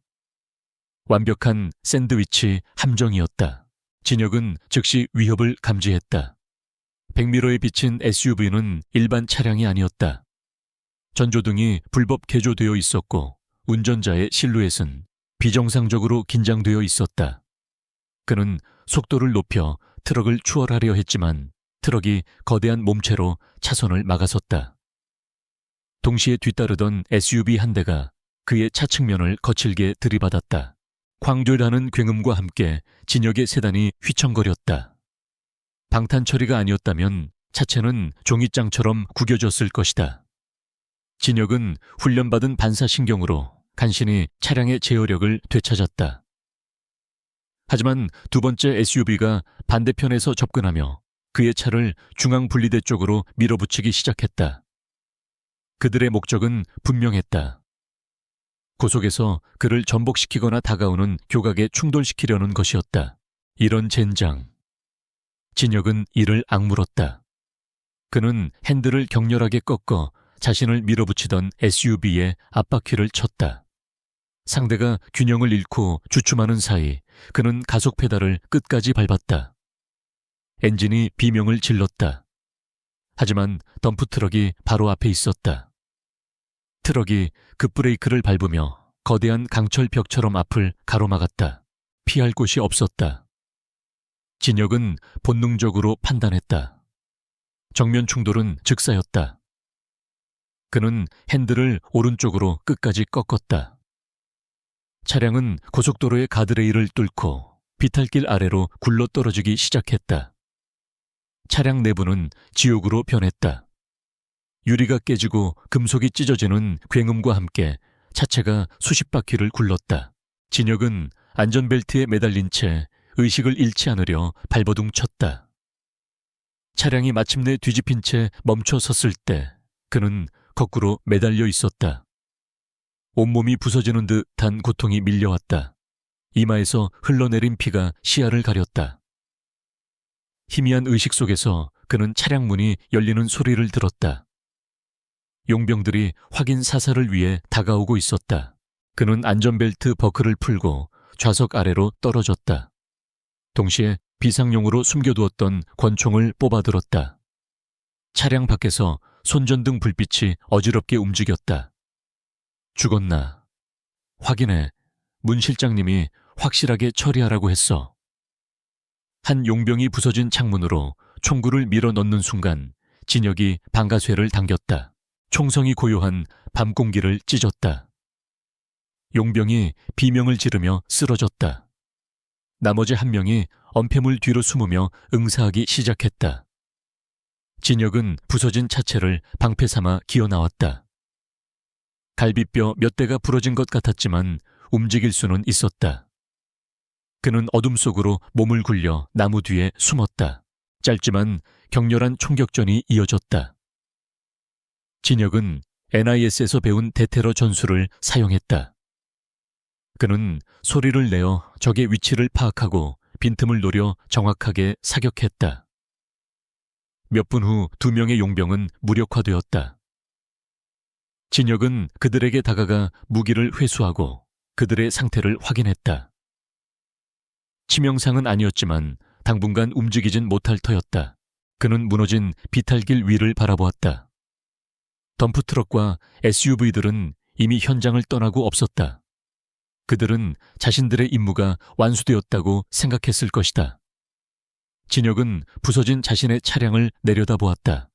완벽한 샌드위치 함정이었다. 진혁은 즉시 위협을 감지했다. 100미러에 비친 SUV는 일반 차량이 아니었다. 전조등이 불법 개조되어 있었고 운전자의 실루엣은 비정상적으로 긴장되어 있었다. 그는 속도를 높여 트럭을 추월하려 했지만 트럭이 거대한 몸체로 차선을 막아섰다. 동시에 뒤따르던 SUV 한 대가 그의 차측면을 거칠게 들이받았다. 광졸하는 굉음과 함께 진혁의 세단이 휘청거렸다. 방탄 처리가 아니었다면 차체는 종이장처럼 구겨졌을 것이다. 진혁은 훈련받은 반사신경으로 간신히 차량의 제어력을 되찾았다. 하지만 두 번째 SUV가 반대편에서 접근하며 그의 차를 중앙분리대 쪽으로 밀어붙이기 시작했다. 그들의 목적은 분명했다. 고속에서 그를 전복시키거나 다가오는 교각에 충돌시키려는 것이었다. 이런 젠장. 진혁은 이를 악물었다. 그는 핸들을 격렬하게 꺾어 자신을 밀어붙이던 SUV의 앞바퀴를 쳤다. 상대가 균형을 잃고 주춤하는 사이 그는 가속 페달을 끝까지 밟았다. 엔진이 비명을 질렀다. 하지만 덤프트럭이 바로 앞에 있었다. 트럭이 급브레이크를 밟으며 거대한 강철 벽처럼 앞을 가로막았다. 피할 곳이 없었다. 진혁은 본능적으로 판단했다. 정면 충돌은 즉사였다. 그는 핸들을 오른쪽으로 끝까지 꺾었다. 차량은 고속도로의 가드레일을 뚫고 비탈길 아래로 굴러떨어지기 시작했다. 차량 내부는 지옥으로 변했다. 유리가 깨지고 금속이 찢어지는 굉음과 함께 차체가 수십 바퀴를 굴렀다. 진혁은 안전벨트에 매달린 채 의식을 잃지 않으려 발버둥 쳤다. 차량이 마침내 뒤집힌 채 멈춰 섰을 때 그는 거꾸로 매달려 있었다. 온몸이 부서지는 듯한 고통이 밀려왔다. 이마에서 흘러내린 피가 시야를 가렸다. 희미한 의식 속에서 그는 차량 문이 열리는 소리를 들었다. 용병들이 확인 사살을 위해 다가오고 있었다. 그는 안전벨트 버클을 풀고 좌석 아래로 떨어졌다. 동시에 비상용으로 숨겨두었던 권총을 뽑아들었다. 차량 밖에서 손전등 불빛이 어지럽게 움직였다. 죽었나? 확인해. 문 실장님이 확실하게 처리하라고 했어. 한 용병이 부서진 창문으로 총구를 밀어 넣는 순간 진혁이 방가쇠를 당겼다. 총성이 고요한 밤 공기를 찢었다. 용병이 비명을 지르며 쓰러졌다. 나머지 한 명이 엄폐물 뒤로 숨으며 응사하기 시작했다. 진혁은 부서진 차체를 방패 삼아 기어 나왔다. 갈비뼈 몇 대가 부러진 것 같았지만 움직일 수는 있었다. 그는 어둠 속으로 몸을 굴려 나무 뒤에 숨었다. 짧지만 격렬한 총격전이 이어졌다. 진혁은 NIS에서 배운 대테러 전술을 사용했다. 그는 소리를 내어 적의 위치를 파악하고 빈틈을 노려 정확하게 사격했다. 몇 분 후 2명의 용병은 무력화되었다. 진혁은 그들에게 다가가 무기를 회수하고 그들의 상태를 확인했다. 치명상은 아니었지만 당분간 움직이진 못할 터였다. 그는 무너진 비탈길 위를 바라보았다. 덤프트럭과 SUV들은 이미 현장을 떠나고 없었다. 그들은 자신들의 임무가 완수되었다고 생각했을 것이다. 진혁은 부서진 자신의 차량을 내려다보았다.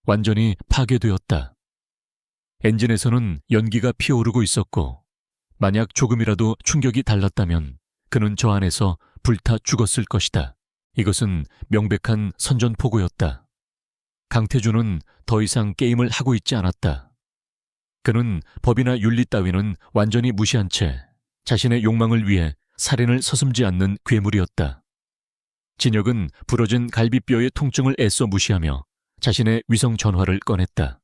완전히 파괴되었다. 엔진에서는 연기가 피어오르고 있었고 만약 조금이라도 충격이 달랐다면 그는 저 안에서 불타 죽었을 것이다. 이것은 명백한 선전포고였다. 강태준은 더 이상 게임을 하고 있지 않았다. 그는 법이나 윤리 따위는 완전히 무시한 채 자신의 욕망을 위해 살인을 서슴지 않는 괴물이었다. 진혁은 부러진 갈비뼈의 통증을 애써 무시하며 자신의 위성 전화를 꺼냈다.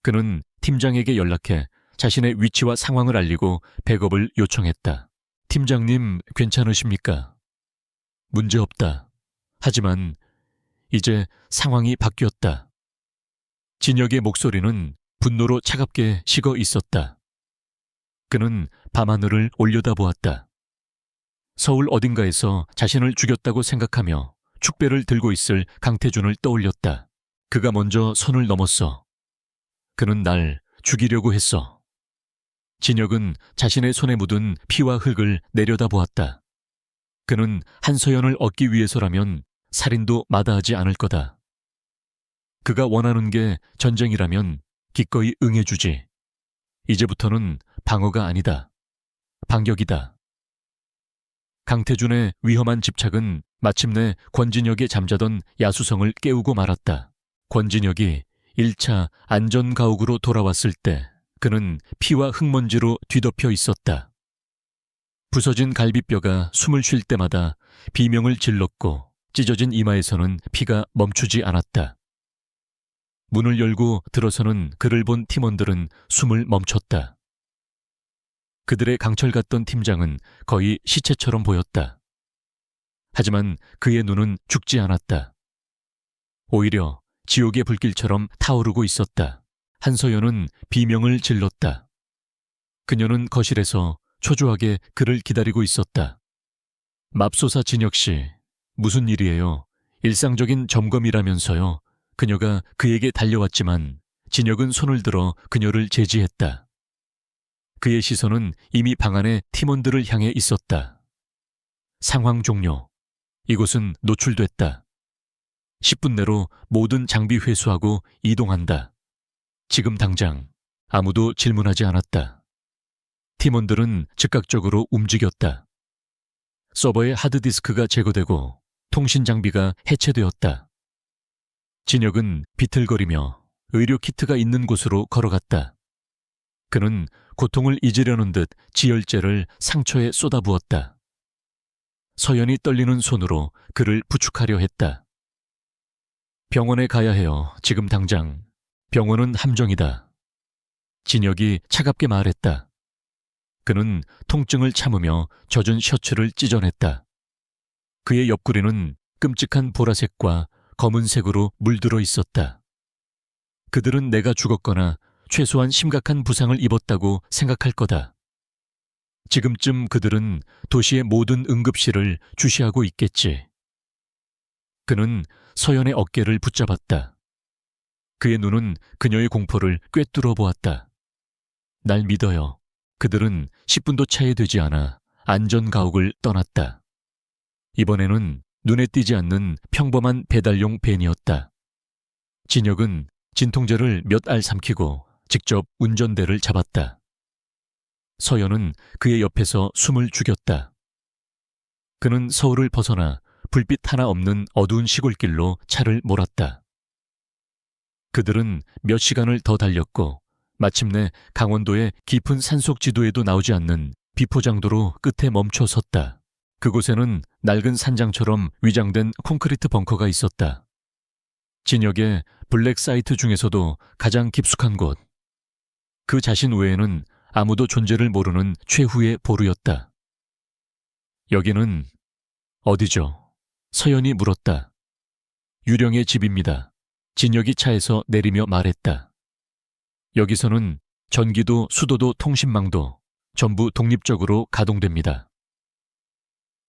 그는 팀장에게 연락해 자신의 위치와 상황을 알리고 백업을 요청했다. 팀장님, 괜찮으십니까? 문제없다. 하지만 이제 상황이 바뀌었다. 진혁의 목소리는 분노로 차갑게 식어 있었다. 그는 밤하늘을 올려다보았다. 서울 어딘가에서 자신을 죽였다고 생각하며 축배를 들고 있을 강태준을 떠올렸다. 그가 먼저 선을 넘었어. 그는 날 죽이려고 했어. 진혁은 자신의 손에 묻은 피와 흙을 내려다보았다. 그는 한서연을 얻기 위해서라면 살인도 마다하지 않을 거다. 그가 원하는 게 전쟁이라면 기꺼이 응해주지. 이제부터는 방어가 아니다. 반격이다. 강태준의 위험한 집착은 마침내 권진혁이 잠자던 야수성을 깨우고 말았다. 권진혁이 1차 안전가옥으로 돌아왔을 때 그는 피와 흙먼지로 뒤덮여 있었다. 부서진 갈비뼈가 숨을 쉴 때마다 비명을 질렀고 찢어진 이마에서는 피가 멈추지 않았다. 문을 열고 들어서는 그를 본 팀원들은 숨을 멈췄다. 그들의 강철 같던 팀장은 거의 시체처럼 보였다. 하지만 그의 눈은 죽지 않았다. 오히려 지옥의 불길처럼 타오르고 있었다. 한서연은 비명을 질렀다. 그녀는 거실에서 초조하게 그를 기다리고 있었다. 맙소사 진혁 씨, 무슨 일이에요? 일상적인 점검이라면서요. 그녀가 그에게 달려왔지만 진혁은 손을 들어 그녀를 제지했다. 그의 시선은 이미 방 안의 팀원들을 향해 있었다. 상황 종료. 이곳은 노출됐다. 10분 내로 모든 장비 회수하고 이동한다. 지금 당장. 아무도 질문하지 않았다. 팀원들은 즉각적으로 움직였다. 서버의 하드디스크가 제거되고 통신 장비가 해체되었다. 진혁은 비틀거리며 의료 키트가 있는 곳으로 걸어갔다. 그는 고통을 잊으려는 듯 지혈제를 상처에 쏟아부었다. 서연이 떨리는 손으로 그를 부축하려 했다. 병원에 가야 해요. 지금 당장. 병원은 함정이다. 진혁이 차갑게 말했다. 그는 통증을 참으며 젖은 셔츠를 찢어냈다. 그의 옆구리는 끔찍한 보라색과 검은색으로 물들어 있었다. 그들은 내가 죽었거나 최소한 심각한 부상을 입었다고 생각할 거다. 지금쯤 그들은 도시의 모든 응급실을 주시하고 있겠지. 그는 서연의 어깨를 붙잡았다. 그의 눈은 그녀의 공포를 꿰뚫어 보았다. 날 믿어요. 그들은 10분도 차이 되지 않아 안전가옥을 떠났다. 이번에는 눈에 띄지 않는 평범한 배달용 밴이었다. 진혁은 진통제를 몇 알 삼키고 직접 운전대를 잡았다. 서연은 그의 옆에서 숨을 죽였다. 그는 서울을 벗어나 불빛 하나 없는 어두운 시골길로 차를 몰았다. 그들은 몇 시간을 더 달렸고 마침내 강원도의 깊은 산속 지도에도 나오지 않는 비포장도로 끝에 멈춰 섰다. 그곳에는 낡은 산장처럼 위장된 콘크리트 벙커가 있었다. 진역의 블랙 사이트 중에서도 가장 깊숙한 곳. 그 자신 외에는 아무도 존재를 모르는 최후의 보루였다. 여기는 어디죠? 서연이 물었다. 유령의 집입니다. 진역이 차에서 내리며 말했다. 여기서는 전기도 수도도 통신망도 전부 독립적으로 가동됩니다.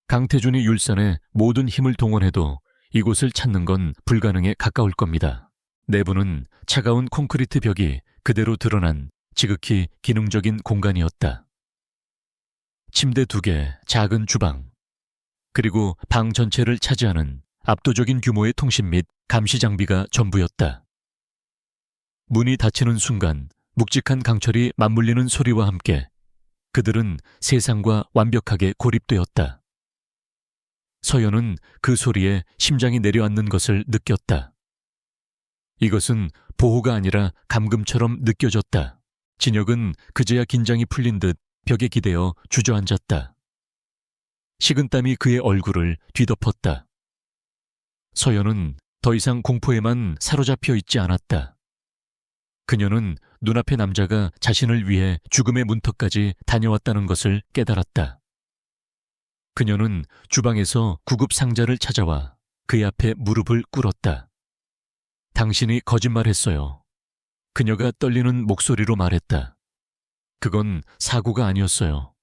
강태준이 율산에 모든 힘을 동원해도 이곳을 찾는 건 불가능에 가까울 겁니다. 내부는 차가운 콘크리트 벽이 그대로 드러난 지극히 기능적인 공간이었다. 침대 2개, 작은 주방, 그리고 방 전체를 차지하는 압도적인 규모의 통신 및 감시 장비가 전부였다. 문이 닫히는 순간 묵직한 강철이 맞물리는 소리와 함께 그들은 세상과 완벽하게 고립되었다. 서연은 그 소리에 심장이 내려앉는 것을 느꼈다. 이것은 보호가 아니라 감금처럼 느껴졌다. 진혁은 그제야 긴장이 풀린 듯 벽에 기대어 주저앉았다. 식은땀이 그의 얼굴을 뒤덮었다. 서연은 더 이상 공포에만 사로잡혀 있지 않았다. 그녀는 눈앞의 남자가 자신을 위해 죽음의 문턱까지 다녀왔다는 것을 깨달았다. 그녀는 주방에서 구급 상자를 찾아와 그의 앞에 무릎을 꿇었다. 당신이 거짓말했어요. 그녀가 떨리는 목소리로 말했다. 그건 사고가 아니었어요.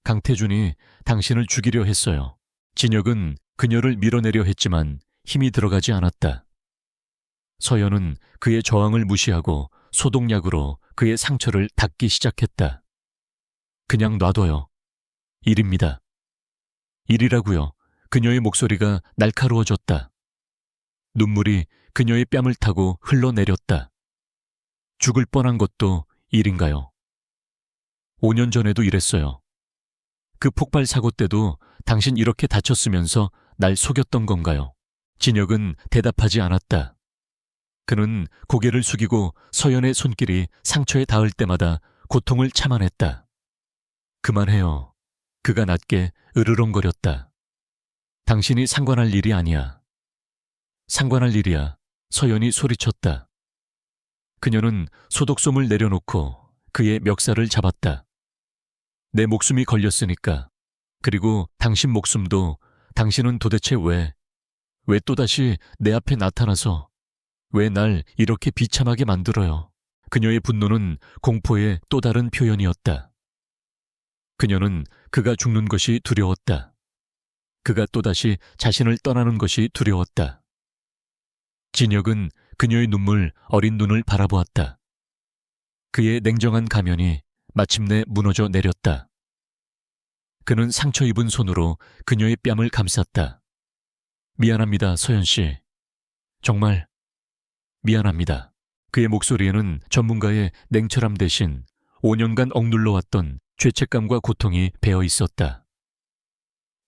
강태준이 당신을 죽이려 했어요. 진혁은 그녀를 밀어내려 했지만 힘이 들어가지 않았다. 서연은 그의 저항을 무시하고 소독약으로 그의 상처를 닦기 시작했다. 그냥 놔둬요. 일입니다. 일이라고요. 그녀의 목소리가 날카로워졌다. 눈물이 그녀의 뺨을 타고 흘러내렸다. 죽을 뻔한 것도 일인가요? 5년 전에도 이랬어요. 그 폭발 사고 때도 당신 이렇게 다쳤으면서 날 속였던 건가요? 진혁은 대답하지 않았다. 그는 고개를 숙이고 서연의 손길이 상처에 닿을 때마다 고통을 참아냈다. 그만해요. 그가 낮게 으르렁거렸다. 당신이 상관할 일이 아니야. 상관할 일이야. 서연이 소리쳤다. 그녀는 소독솜을 내려놓고 그의 멱살을 잡았다. 내 목숨이 걸렸으니까 그리고 당신 목숨도 당신은 도대체 왜 또다시 내 앞에 나타나서 왜 날 이렇게 비참하게 만들어요? 그녀의 분노는 공포의 또 다른 표현이었다. 그녀는 그가 죽는 것이 두려웠다. 그가 또다시 자신을 떠나는 것이 두려웠다. 진혁은 그녀의 눈물 어린 눈을 바라보았다. 그의 냉정한 가면이 마침내 무너져 내렸다. 그는 상처 입은 손으로 그녀의 뺨을 감쌌다. 미안합니다, 서연 씨. 정말 미안합니다. 그의 목소리에는 전문가의 냉철함 대신 5년간 억눌러왔던 죄책감과 고통이 배어 있었다.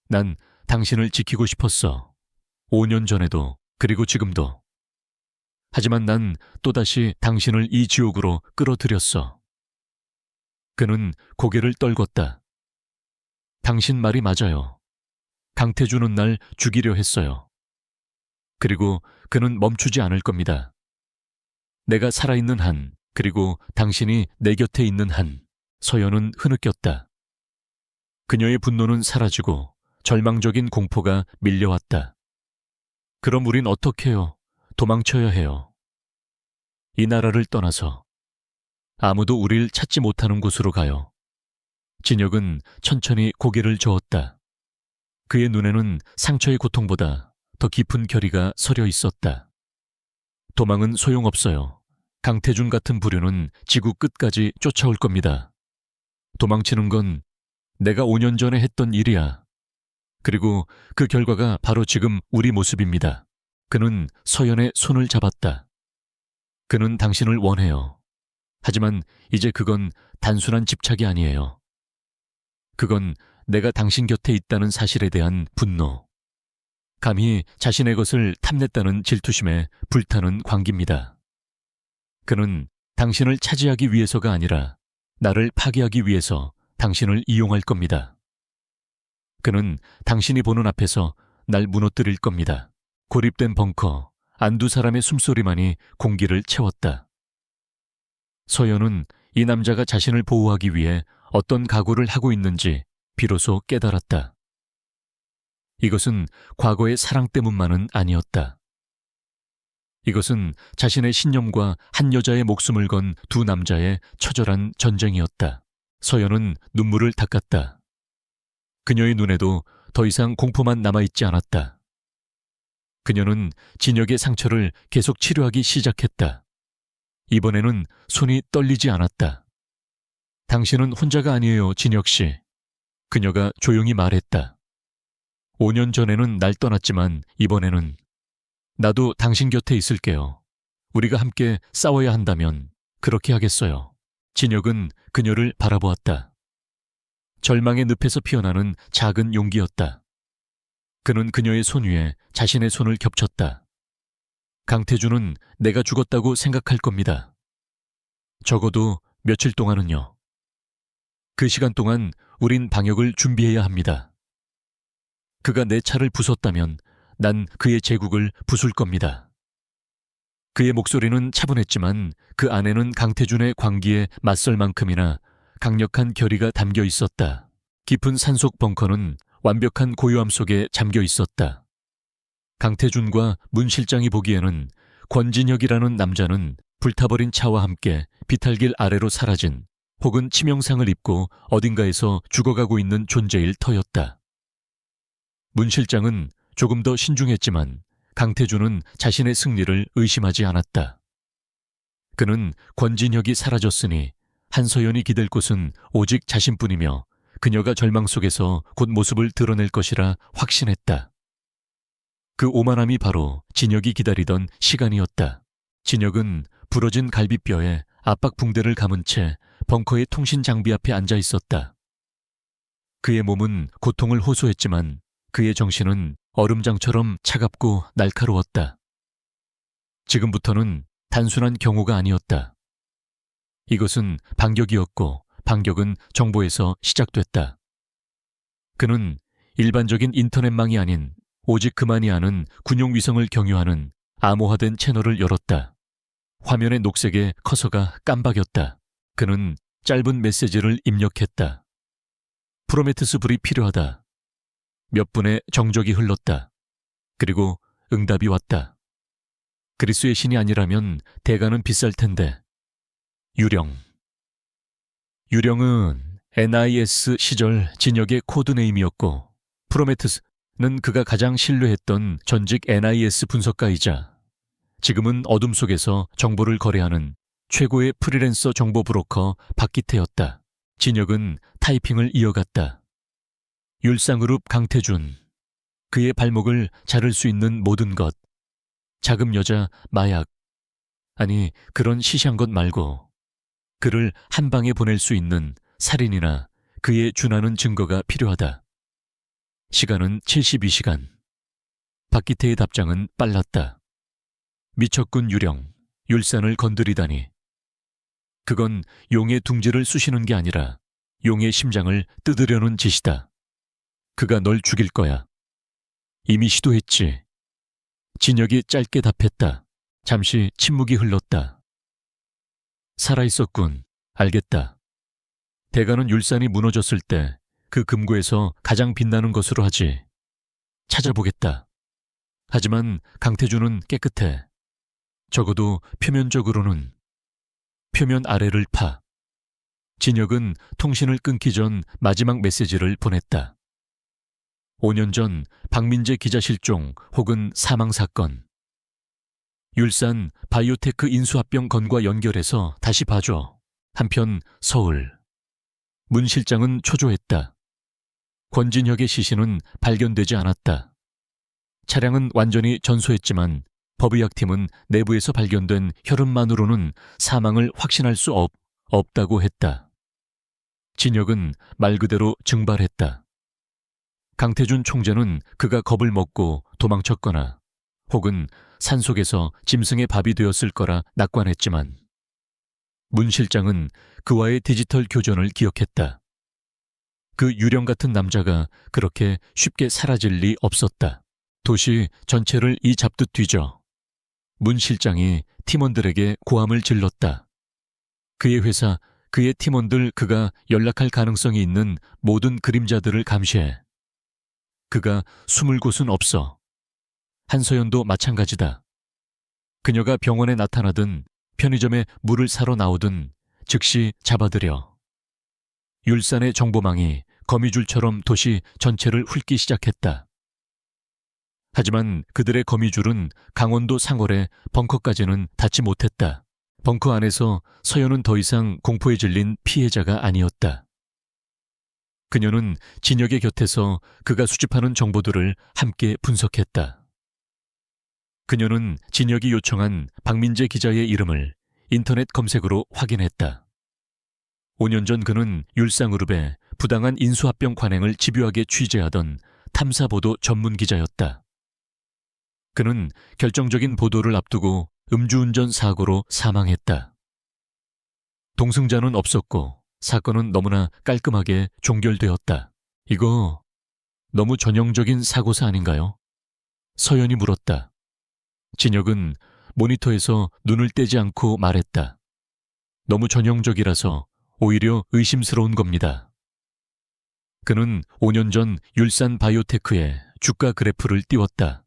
난 당신을 지키고 싶었어. 5년 전에도 그리고 지금도. 하지만 난 또다시 당신을 이 지옥으로 끌어들였어. 그는 고개를 떨궜다. 당신 말이 맞아요. 강태준은 날 죽이려 했어요. 그리고 그는 멈추지 않을 겁니다. 내가 살아있는 한, 그리고 당신이 내 곁에 있는 한, 서연은 흐느꼈다. 그녀의 분노는 사라지고 절망적인 공포가 밀려왔다. 그럼 우린 어떻게 해요? 도망쳐야 해요. 이 나라를 떠나서 아무도 우릴 찾지 못하는 곳으로 가요. 진혁은 천천히 고개를 저었다. 그의 눈에는 상처의 고통보다 더 깊은 결의가 서려 있었다. 도망은 소용없어요. 강태준 같은 부류는 지구 끝까지 쫓아올 겁니다. 도망치는 건 내가 5년 전에 했던 일이야. 그리고 그 결과가 바로 지금 우리 모습입니다. 그는 서연의 손을 잡았다. 그는 당신을 원해요. 하지만 이제 그건 단순한 집착이 아니에요. 그건 내가 당신 곁에 있다는 사실에 대한 분노. 감히 자신의 것을 탐냈다는 질투심에 불타는 광기입니다. 그는 당신을 차지하기 위해서가 아니라 나를 파괴하기 위해서 당신을 이용할 겁니다. 그는 당신이 보는 앞에서 날 무너뜨릴 겁니다. 고립된 벙커, 안두 사람의 숨소리만이 공기를 채웠다. 서연은 이 남자가 자신을 보호하기 위해 어떤 각오를 하고 있는지 비로소 깨달았다. 이것은 과거의 사랑 때문만은 아니었다. 이것은 자신의 신념과 한 여자의 목숨을 건 두 남자의 처절한 전쟁이었다. 서연은 눈물을 닦았다. 그녀의 눈에도 더 이상 공포만 남아있지 않았다. 그녀는 진혁의 상처를 계속 치료하기 시작했다. 이번에는 손이 떨리지 않았다. 당신은 혼자가 아니에요, 진혁 씨. 그녀가 조용히 말했다. 5년 전에는 날 떠났지만 이번에는 나도 당신 곁에 있을게요. 우리가 함께 싸워야 한다면 그렇게 하겠어요. 진혁은 그녀를 바라보았다. 절망의 늪에서 피어나는 작은 용기였다. 그는 그녀의 손 위에 자신의 손을 겹쳤다. 강태준은 내가 죽었다고 생각할 겁니다. 적어도 며칠 동안은요. 그 시간 동안 우린 방역을 준비해야 합니다. 그가 내 차를 부쉈다면 난 그의 제국을 부술 겁니다. 그의 목소리는 차분했지만 그 안에는 강태준의 광기에 맞설 만큼이나 강력한 결의가 담겨 있었다. 깊은 산속 벙커는 완벽한 고요함 속에 잠겨 있었다. 강태준과 문 실장이 보기에는 권진혁이라는 남자는 불타버린 차와 함께 비탈길 아래로 사라진 혹은 치명상을 입고 어딘가에서 죽어가고 있는 존재일 터였다. 문 실장은 조금 더 신중했지만 강태준은 자신의 승리를 의심하지 않았다. 그는 권진혁이 사라졌으니 한서연이 기댈 곳은 오직 자신뿐이며 그녀가 절망 속에서 곧 모습을 드러낼 것이라 확신했다. 그 오만함이 바로 진혁이 기다리던 시간이었다. 진혁은 부러진 갈비뼈에 압박 붕대를 감은 채 벙커의 통신 장비 앞에 앉아 있었다. 그의 몸은 고통을 호소했지만 그의 정신은 얼음장처럼 차갑고 날카로웠다. 지금부터는 단순한 경호가 아니었다. 이것은 반격이었고 반격은 정보에서 시작됐다. 그는 일반적인 인터넷망이 아닌 오직 그만이 아는 군용위성을 경유하는 암호화된 채널을 열었다. 화면의 녹색에 커서가 깜박였다. 그는 짧은 메시지를 입력했다. 프로메테스 불이 필요하다. 몇 분의 정적이 흘렀다. 그리고 응답이 왔다. 그리스의 신이 아니라면 대가는 비쌀 텐데. 유령. 유령은 NIS 시절 진역의 코드네임이었고 프로메테스는 그가 가장 신뢰했던 전직 NIS 분석가이자 지금은 어둠 속에서 정보를 거래하는 최고의 프리랜서 정보 브로커 박기태였다. 진역은 타이핑을 이어갔다. 율상그룹 강태준. 그의 발목을 자를 수 있는 모든 것. 자금 여자, 마약. 아니, 그런 시시한 것 말고 그를 한 방에 보낼 수 있는 살인이나 그에 준하는 증거가 필요하다. 시간은 72시간. 박기태의 답장은 빨랐다. 미척군 유령, 율산을 건드리다니. 그건 용의 둥지를 쑤시는 게 아니라 용의 심장을 뜯으려는 짓이다. 그가 널 죽일 거야. 이미 시도했지. 진역이 짧게 답했다. 잠시 침묵이 흘렀다. 살아있었군. 알겠다. 대가는 율산이 무너졌을 때 그 금고에서 가장 빛나는 것으로 하지. 찾아보겠다. 하지만 강태준은 깨끗해. 적어도 표면적으로는. 표면 아래를 파. 진역은 통신을 끊기 전 마지막 메시지를 보냈다. 5년 전 박민재 기자 실종 혹은 사망 사건. 율산 바이오테크 인수합병 건과 연결해서 다시 봐줘. 한편 서울. 문 실장은 초조했다. 권진혁의 시신은 발견되지 않았다. 차량은 완전히 전소했지만 법의학팀은 내부에서 발견된 혈흔만으로는 사망을 확신할 수 없다고 했다. 진혁은 말 그대로 증발했다. 강태준 총재는 그가 겁을 먹고 도망쳤거나 혹은 산속에서 짐승의 밥이 되었을 거라 낙관했지만 문 실장은 그와의 디지털 교전을 기억했다. 그 유령 같은 남자가 그렇게 쉽게 사라질 리 없었다. 도시 전체를 이 잡듯 뒤져 문 실장이 팀원들에게 고함을 질렀다. 그의 회사, 그의 팀원들, 그가 연락할 가능성이 있는 모든 그림자들을 감시해. 그가 숨을 곳은 없어. 한서연도 마찬가지다. 그녀가 병원에 나타나든 편의점에 물을 사러 나오든 즉시 잡아들여. 율산의 정보망이 거미줄처럼 도시 전체를 훑기 시작했다. 하지만 그들의 거미줄은 강원도 상월의 벙커까지는 닿지 못했다. 벙커 안에서 서연은 더 이상 공포에 질린 피해자가 아니었다. 그녀는 진혁의 곁에서 그가 수집하는 정보들을 함께 분석했다. 그녀는 진혁이 요청한 박민재 기자의 이름을 인터넷 검색으로 확인했다. 5년 전 그는 율상그룹의 부당한 인수합병 관행을 집요하게 취재하던 탐사보도 전문 기자였다. 그는 결정적인 보도를 앞두고 음주운전 사고로 사망했다. 동승자는 없었고 사건은 너무나 깔끔하게 종결되었다. 이거 너무 전형적인 사고사 아닌가요? 서연이 물었다. 진혁은 모니터에서 눈을 떼지 않고 말했다. 너무 전형적이라서 오히려 의심스러운 겁니다. 그는 5년 전 율산 바이오테크의 주가 그래프를 띄웠다.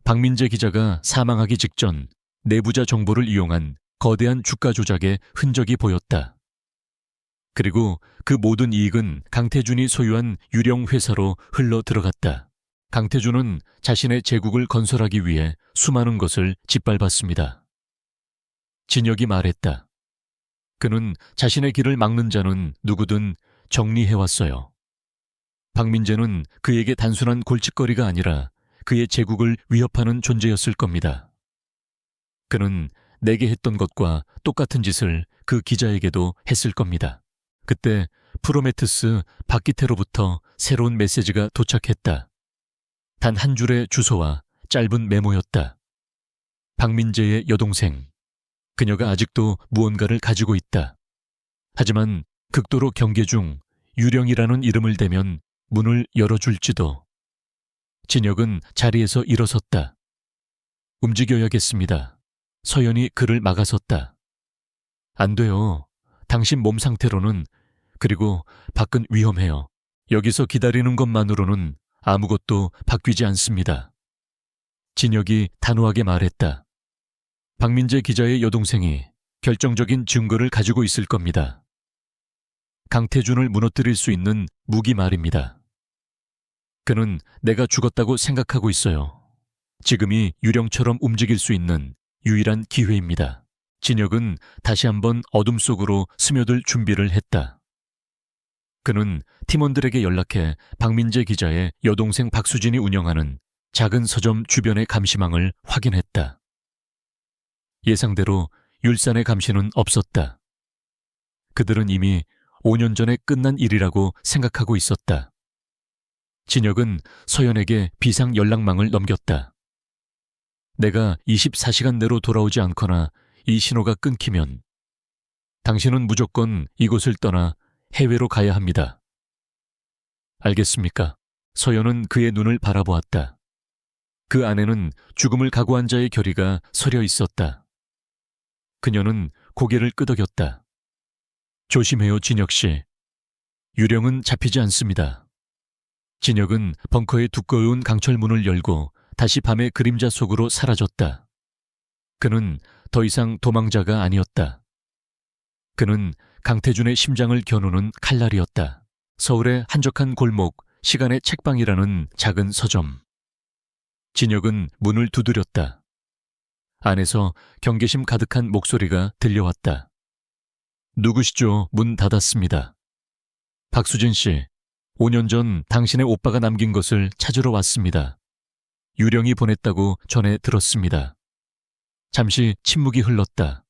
박민재 기자가 사망하기 직전 내부자 정보를 이용한 거대한 주가 조작의 흔적이 보였다. 그리고 그 모든 이익은 강태준이 소유한 유령 회사로 흘러 들어갔다. 강태준은 자신의 제국을 건설하기 위해 수많은 것을 짓밟았습니다. 진혁이 말했다. 그는 자신의 길을 막는 자는 누구든 정리해왔어요. 박민재는 그에게 단순한 골칫거리가 아니라 그의 제국을 위협하는 존재였을 겁니다. 그는 내게 했던 것과 똑같은 짓을 그 기자에게도 했을 겁니다. 그때 프로메테스 박기태로부터 새로운 메시지가 도착했다. 단 한 줄의 주소와 짧은 메모였다. 박민재의 여동생. 그녀가 아직도 무언가를 가지고 있다. 하지만 극도로 경계 중 유령이라는 이름을 대면 문을 열어줄지도. 진혁은 자리에서 일어섰다. 움직여야겠습니다. 서연이 그를 막아섰다. 안 돼요. 당신 몸 상태로는, 그리고 밖은 위험해요. 여기서 기다리는 것만으로는 아무것도 바뀌지 않습니다. 진혁이 단호하게 말했다. 박민재 기자의 여동생이 결정적인 증거를 가지고 있을 겁니다. 강태준을 무너뜨릴 수 있는 무기 말입니다. 그는 내가 죽었다고 생각하고 있어요. 지금이 유령처럼 움직일 수 있는 유일한 기회입니다. 진혁은 다시 한번 어둠 속으로 스며들 준비를 했다. 그는 팀원들에게 연락해 박민재 기자의 여동생 박수진이 운영하는 작은 서점 주변의 감시망을 확인했다. 예상대로 율산의 감시는 없었다. 그들은 이미 5년 전에 끝난 일이라고 생각하고 있었다. 진혁은 서연에게 비상 연락망을 넘겼다. 내가 24시간 내로 돌아오지 않거나 이 신호가 끊기면 당신은 무조건 이곳을 떠나 해외로 가야 합니다. 알겠습니까? 서연은 그의 눈을 바라보았다. 그 안에는 죽음을 각오한 자의 결의가 서려 있었다. 그녀는 고개를 끄덕였다. 조심해요, 진혁 씨. 유령은 잡히지 않습니다. 진혁은 벙커의 두꺼운 강철문을 열고 다시 밤의 그림자 속으로 사라졌다. 그는 더 이상 도망자가 아니었다. 그는 강태준의 심장을 겨누는 칼날이었다. 서울의 한적한 골목, 시간의 책방이라는 작은 서점. 진혁은 문을 두드렸다. 안에서 경계심 가득한 목소리가 들려왔다. 누구시죠? 문 닫았습니다. 박수진 씨, 5년 전 당신의 오빠가 남긴 것을 찾으러 왔습니다. 유령이 보냈다고 전해 들었습니다. 잠시 침묵이 흘렀다.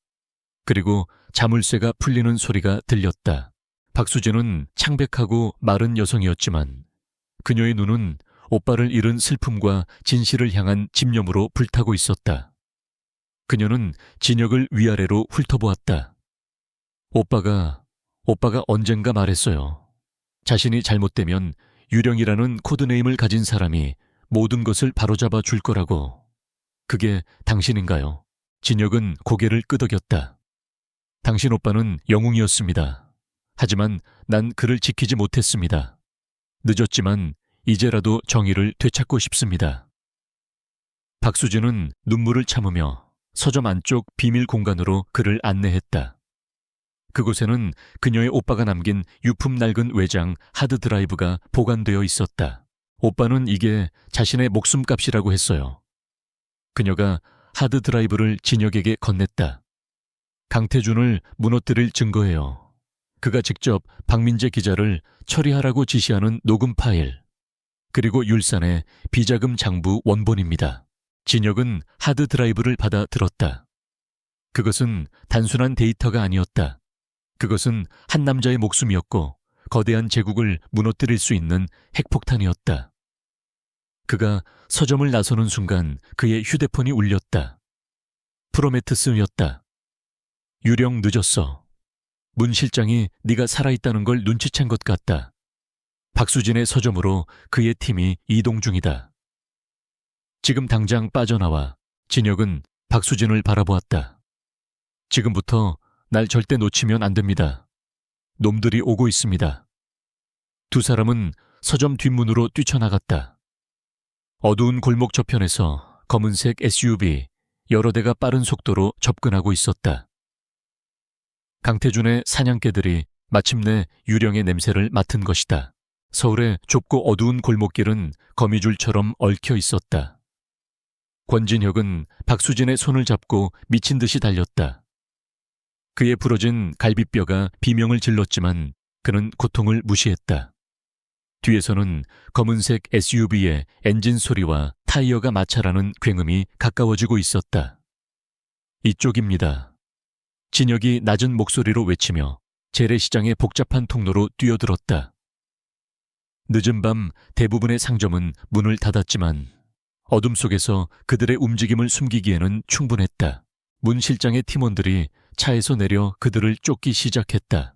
그리고 자물쇠가 풀리는 소리가 들렸다. 박수진은 창백하고 마른 여성이었지만 그녀의 눈은 오빠를 잃은 슬픔과 진실을 향한 집념으로 불타고 있었다. 그녀는 진혁을 위아래로 훑어보았다. 오빠가 언젠가 말했어요. 자신이 잘못되면 유령이라는 코드네임을 가진 사람이 모든 것을 바로잡아 줄 거라고. 그게 당신인가요? 진혁은 고개를 끄덕였다. 당신 오빠는 영웅이었습니다. 하지만 난 그를 지키지 못했습니다. 늦었지만 이제라도 정의를 되찾고 싶습니다. 박수진은 눈물을 참으며 서점 안쪽 비밀 공간으로 그를 안내했다. 그곳에는 그녀의 오빠가 남긴 유품 낡은 외장 하드드라이브가 보관되어 있었다. 오빠는 이게 자신의 목숨값이라고 했어요. 그녀가 하드드라이브를 진혁에게 건넸다. 강태준을 무너뜨릴 증거예요. 그가 직접 박민재 기자를 처리하라고 지시하는 녹음 파일. 그리고 율산의 비자금 장부 원본입니다. 진혁은 하드드라이브를 받아 들었다. 그것은 단순한 데이터가 아니었다. 그것은 한 남자의 목숨이었고 거대한 제국을 무너뜨릴 수 있는 핵폭탄이었다. 그가 서점을 나서는 순간 그의 휴대폰이 울렸다. 프로메테스였다. 유령 늦었어. 문 실장이 네가 살아있다는 걸 눈치챈 것 같다. 박수진의 서점으로 그의 팀이 이동 중이다. 지금 당장 빠져나와. 진혁은 박수진을 바라보았다. 지금부터 날 절대 놓치면 안 됩니다. 놈들이 오고 있습니다. 두 사람은 서점 뒷문으로 뛰쳐나갔다. 어두운 골목 저편에서 검은색 SUV 여러 대가 빠른 속도로 접근하고 있었다. 강태준의 사냥개들이 마침내 유령의 냄새를 맡은 것이다. 서울의 좁고 어두운 골목길은 거미줄처럼 얽혀 있었다. 권진혁은 박수진의 손을 잡고 미친 듯이 달렸다. 그의 부러진 갈비뼈가 비명을 질렀지만 그는 고통을 무시했다. 뒤에서는 검은색 SUV의 엔진 소리와 타이어가 마찰하는 굉음이 가까워지고 있었다. 이쪽입니다. 진혁이 낮은 목소리로 외치며 재래시장의 복잡한 통로로 뛰어들었다. 늦은 밤 대부분의 상점은 문을 닫았지만 어둠 속에서 그들의 움직임을 숨기기에는 충분했다. 문 실장의 팀원들이 차에서 내려 그들을 쫓기 시작했다.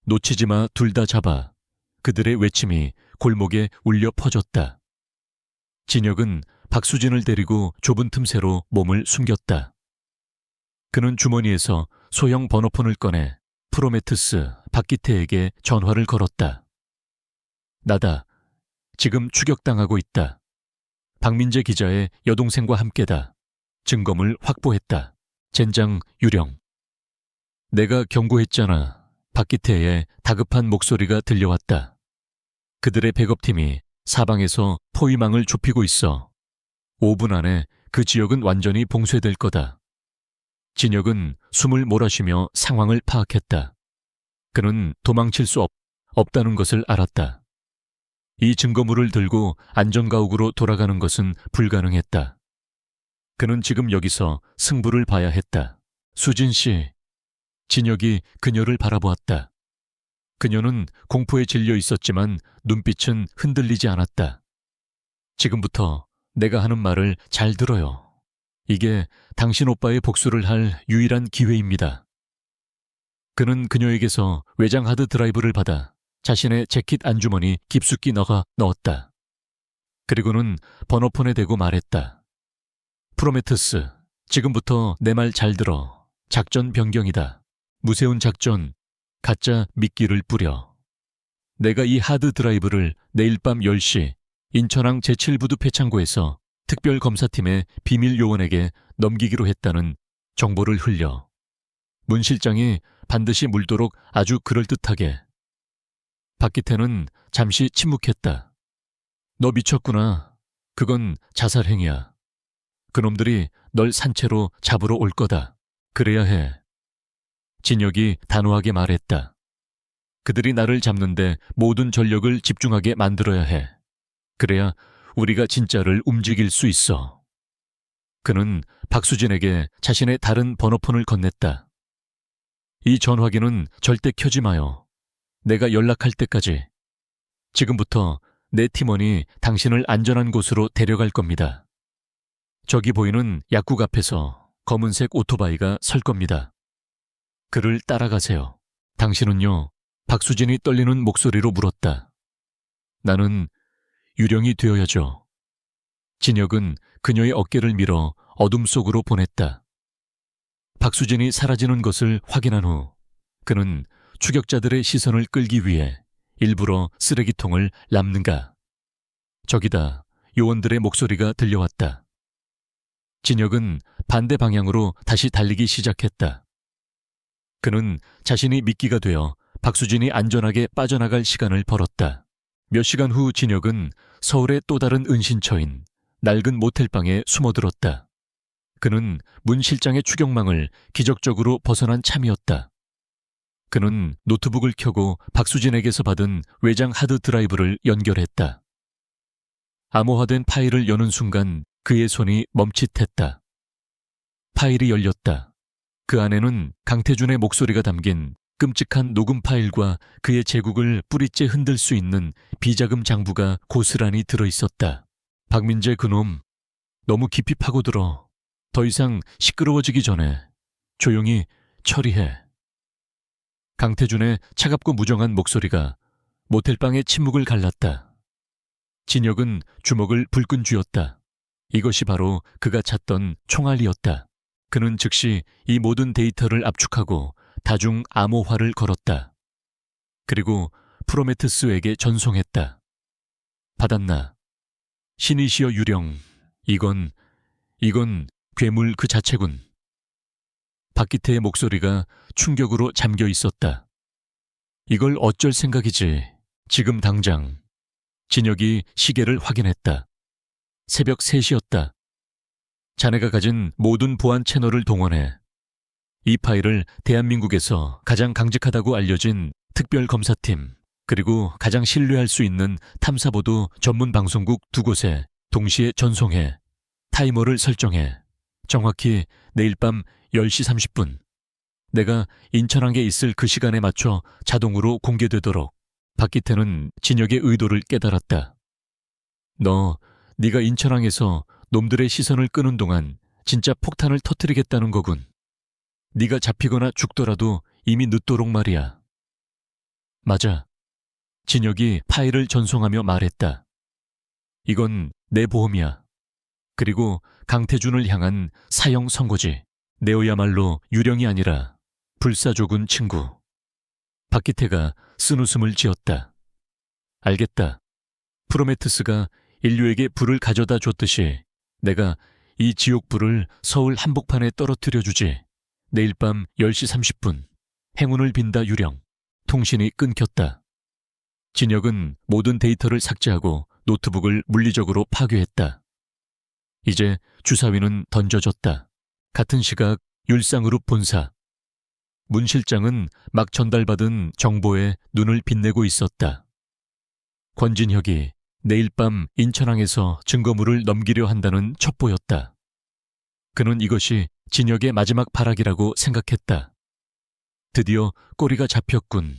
놓치지 마, 둘 다 잡아. 그들의 외침이 골목에 울려 퍼졌다. 진혁은 박수진을 데리고 좁은 틈새로 몸을 숨겼다. 그는 주머니에서 소형 번호폰을 꺼내 프로메테스 박기태에게 전화를 걸었다. 나다. 지금 추격당하고 있다. 박민재 기자의 여동생과 함께다. 증거물 확보했다. 젠장 유령. 내가 경고했잖아. 박기태의 다급한 목소리가 들려왔다. 그들의 백업팀이 사방에서 포위망을 좁히고 있어. 5분 안에 그 지역은 완전히 봉쇄될 거다. 진혁은 숨을 몰아쉬며 상황을 파악했다. 그는 도망칠 수 없다는 것을 알았다. 이 증거물을 들고 안전가옥으로 돌아가는 것은 불가능했다. 그는 지금 여기서 승부를 봐야 했다. 수진 씨. 진혁이 그녀를 바라보았다. 그녀는 공포에 질려 있었지만 눈빛은 흔들리지 않았다. 지금부터 내가 하는 말을 잘 들어요. 이게 당신 오빠의 복수를 할 유일한 기회입니다. 그는 그녀에게서 외장 하드 드라이브를 받아 자신의 재킷 안주머니 깊숙이 넣었다. 그리고는 번호폰에 대고 말했다. 프로메테우스, 지금부터 내 말 잘 들어. 작전 변경이다. 무세운 작전, 가짜 미끼를 뿌려. 내가 이 하드 드라이브를 내일 밤 10시 인천항 제7부두 폐창고에서 특별검사팀의 비밀 요원에게 넘기기로 했다는 정보를 흘려. 문 실장이 반드시 물도록 아주 그럴듯하게. 박기태는 잠시 침묵했다. 너 미쳤구나. 그건 자살행위야. 그놈들이 널 산채로 잡으러 올 거다. 그래야 해. 진혁이 단호하게 말했다. 그들이 나를 잡는데 모든 전력을 집중하게 만들어야 해. 그래야 우리가 진짜를 움직일 수 있어. 그는 박수진에게 자신의 다른 번호폰을 건넸다. 이 전화기는 절대 켜지 마요. 내가 연락할 때까지. 지금부터 내 팀원이 당신을 안전한 곳으로 데려갈 겁니다. 저기 보이는 약국 앞에서 검은색 오토바이가 설 겁니다. 그를 따라가세요. 당신은요? 박수진이 떨리는 목소리로 물었다. 나는 유령이 되어야죠. 진혁은 그녀의 어깨를 밀어 어둠 속으로 보냈다. 박수진이 사라지는 것을 확인한 후 그는 추격자들의 시선을 끌기 위해 일부러 쓰레기통을 람는가. 저기다 요원들의 목소리가 들려왔다. 진혁은 반대 방향으로 다시 달리기 시작했다. 그는 자신이 미끼가 되어 박수진이 안전하게 빠져나갈 시간을 벌었다. 몇 시간 후 진혁은 서울의 또 다른 은신처인 낡은 모텔방에 숨어들었다. 그는 문 실장의 추격망을 기적적으로 벗어난 참이었다. 그는 노트북을 켜고 박수진에게서 받은 외장 하드 드라이브를 연결했다. 암호화된 파일을 여는 순간 그의 손이 멈칫했다. 파일이 열렸다. 그 안에는 강태준의 목소리가 담긴 끔찍한 녹음 파일과 그의 제국을 뿌리째 흔들 수 있는 비자금 장부가 고스란히 들어있었다. 박민재 그놈, 너무 깊이 파고들어. 더 이상 시끄러워지기 전에 조용히 처리해. 강태준의 차갑고 무정한 목소리가 모텔방의 침묵을 갈랐다. 진혁은 주먹을 불끈 쥐었다. 이것이 바로 그가 찾던 총알이었다. 그는 즉시 이 모든 데이터를 압축하고 다중 암호화를 걸었다. 그리고 프로메테우스에게 전송했다. 받았나? 신이시여 유령, 이건 괴물 그 자체군. 박기태의 목소리가 충격으로 잠겨 있었다. 이걸 어쩔 생각이지. 지금 당장. 진혁이 시계를 확인했다. 새벽 3시였다. 자네가 가진 모든 보안 채널을 동원해 이 파일을 대한민국에서 가장 강직하다고 알려진 특별검사팀 그리고 가장 신뢰할 수 있는 탐사보도 전문 방송국 2곳에 동시에 전송해. 타이머를 설정해. 정확히 내일 밤 10시 30분. 내가 인천항에 있을 그 시간에 맞춰 자동으로 공개되도록. 박기태는 진혁의 의도를 깨달았다. 네가 인천항에서 놈들의 시선을 끄는 동안 진짜 폭탄을 터뜨리겠다는 거군. 네가 잡히거나 죽더라도 이미 늦도록 말이야. 맞아. 진혁이 파일을 전송하며 말했다. 이건 내 보험이야. 그리고 강태준을 향한 사형 선고지. 네오야말로 유령이 아니라 불사조군 친구. 박기태가 쓴웃음을 지었다. 알겠다. 프로메테스가 인류에게 불을 가져다 줬듯이 내가 이 지옥불을 서울 한복판에 떨어뜨려 주지. 내일 밤 10시 30분. 행운을 빈다 유령. 통신이 끊겼다. 진혁은 모든 데이터를 삭제하고 노트북을 물리적으로 파괴했다. 이제 주사위는 던져졌다. 같은 시각 율상그룹 본사. 문 실장은 막 전달받은 정보에 눈을 빛내고 있었다. 권진혁이 내일 밤 인천항에서 증거물을 넘기려 한다는 첩보였다. 그는 이것이 진혁의 마지막 발악이라고 생각했다. 드디어 꼬리가 잡혔군.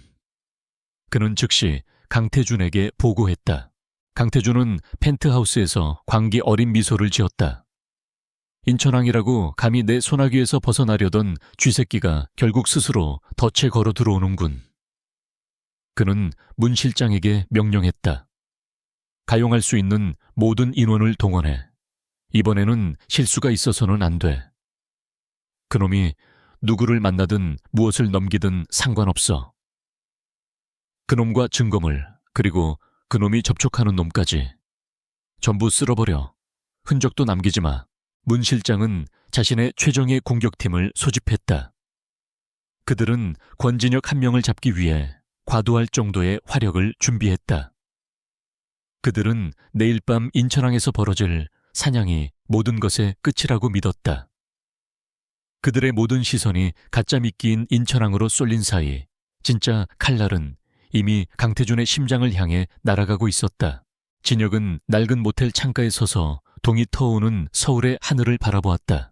그는 즉시 강태준에게 보고했다. 강태준은 펜트하우스에서 광기 어린 미소를 지었다. 인천항이라고 감히 내 소나귀에서 벗어나려던 쥐새끼가 결국 스스로 덫에 걸어 들어오는군. 그는 문 실장에게 명령했다. 가용할 수 있는 모든 인원을 동원해. 이번에는 실수가 있어서는 안 돼. 그놈이 누구를 만나든 무엇을 넘기든 상관없어. 그놈과 증거물, 그리고 그놈이 접촉하는 놈까지 전부 쓸어버려. 흔적도 남기지 마. 문 실장은 자신의 최정예 공격팀을 소집했다. 그들은 권진혁 한 명을 잡기 위해 과도할 정도의 화력을 준비했다. 그들은 내일 밤 인천항에서 벌어질 사냥이 모든 것의 끝이라고 믿었다. 그들의 모든 시선이 가짜 미끼인 인천항으로 쏠린 사이 진짜 칼날은 이미 강태준의 심장을 향해 날아가고 있었다. 진혁은 낡은 모텔 창가에 서서 동이 터오는 서울의 하늘을 바라보았다.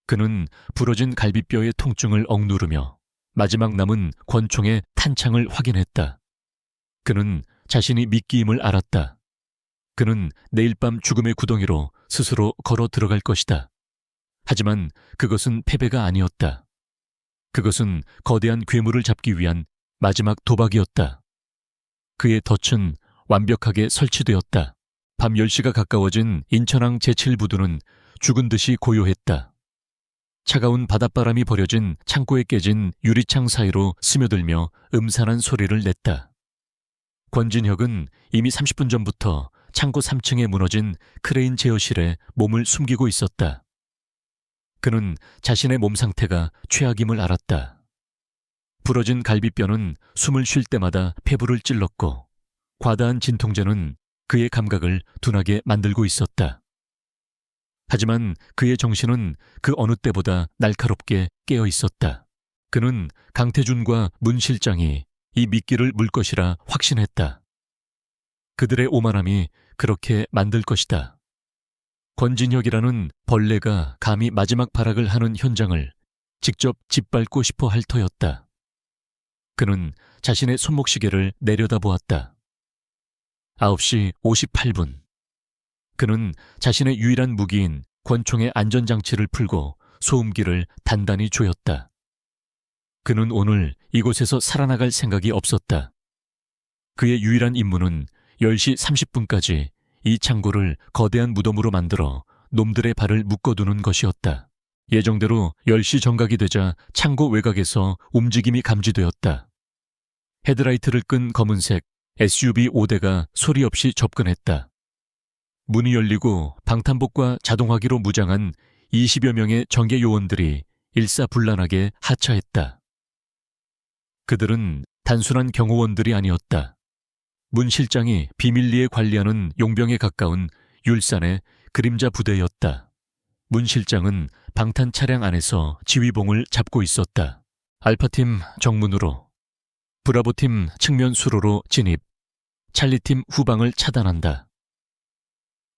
그는 부러진 갈비뼈의 통증을 억누르며 마지막 남은 권총의 탄창을 확인했다. 그는 자신이 미끼임을 알았다. 그는 내일 밤 죽음의 구덩이로 스스로 걸어 들어갈 것이다. 하지만 그것은 패배가 아니었다. 그것은 거대한 괴물을 잡기 위한 마지막 도박이었다. 그의 덫은 완벽하게 설치되었다. 밤 10시가 가까워진 인천항 제7부두는 죽은 듯이 고요했다. 차가운 바닷바람이 버려진 창고에 깨진 유리창 사이로 스며들며 음산한 소리를 냈다. 권진혁은 이미 30분 전부터 창고 3층에 무너진 크레인 제어실에 몸을 숨기고 있었다. 그는 자신의 몸 상태가 최악임을 알았다. 부러진 갈비뼈는 숨을 쉴 때마다 폐부를 찔렀고 과다한 진통제는 그의 감각을 둔하게 만들고 있었다. 하지만 그의 정신은 그 어느 때보다 날카롭게 깨어 있었다. 그는 강태준과 문 실장이 이 미끼를 물 것이라 확신했다. 그들의 오만함이 그렇게 만들 것이다. 권진혁이라는 벌레가 감히 마지막 발악을 하는 현장을 직접 짓밟고 싶어 할 터였다. 그는 자신의 손목시계를 내려다보았다. 9시 58분. 그는 자신의 유일한 무기인 권총의 안전장치를 풀고 소음기를 단단히 조였다. 그는 오늘 이곳에서 살아나갈 생각이 없었다. 그의 유일한 임무는 10시 30분까지 이 창고를 거대한 무덤으로 만들어 놈들의 발을 묶어두는 것이었다. 예정대로 10시 정각이 되자 창고 외곽에서 움직임이 감지되었다. 헤드라이트를 끈 검은색 SUV 5대가 소리 없이 접근했다. 문이 열리고 방탄복과 자동화기로 무장한 20여 명의 정계 요원들이 일사불란하게 하차했다. 그들은 단순한 경호원들이 아니었다. 문 실장이 비밀리에 관리하는 용병에 가까운 율산의 그림자 부대였다. 문 실장은 방탄 차량 안에서 지휘봉을 잡고 있었다. 알파팀 정문으로, 브라보팀 측면 수로로 진입, 찰리팀 후방을 차단한다.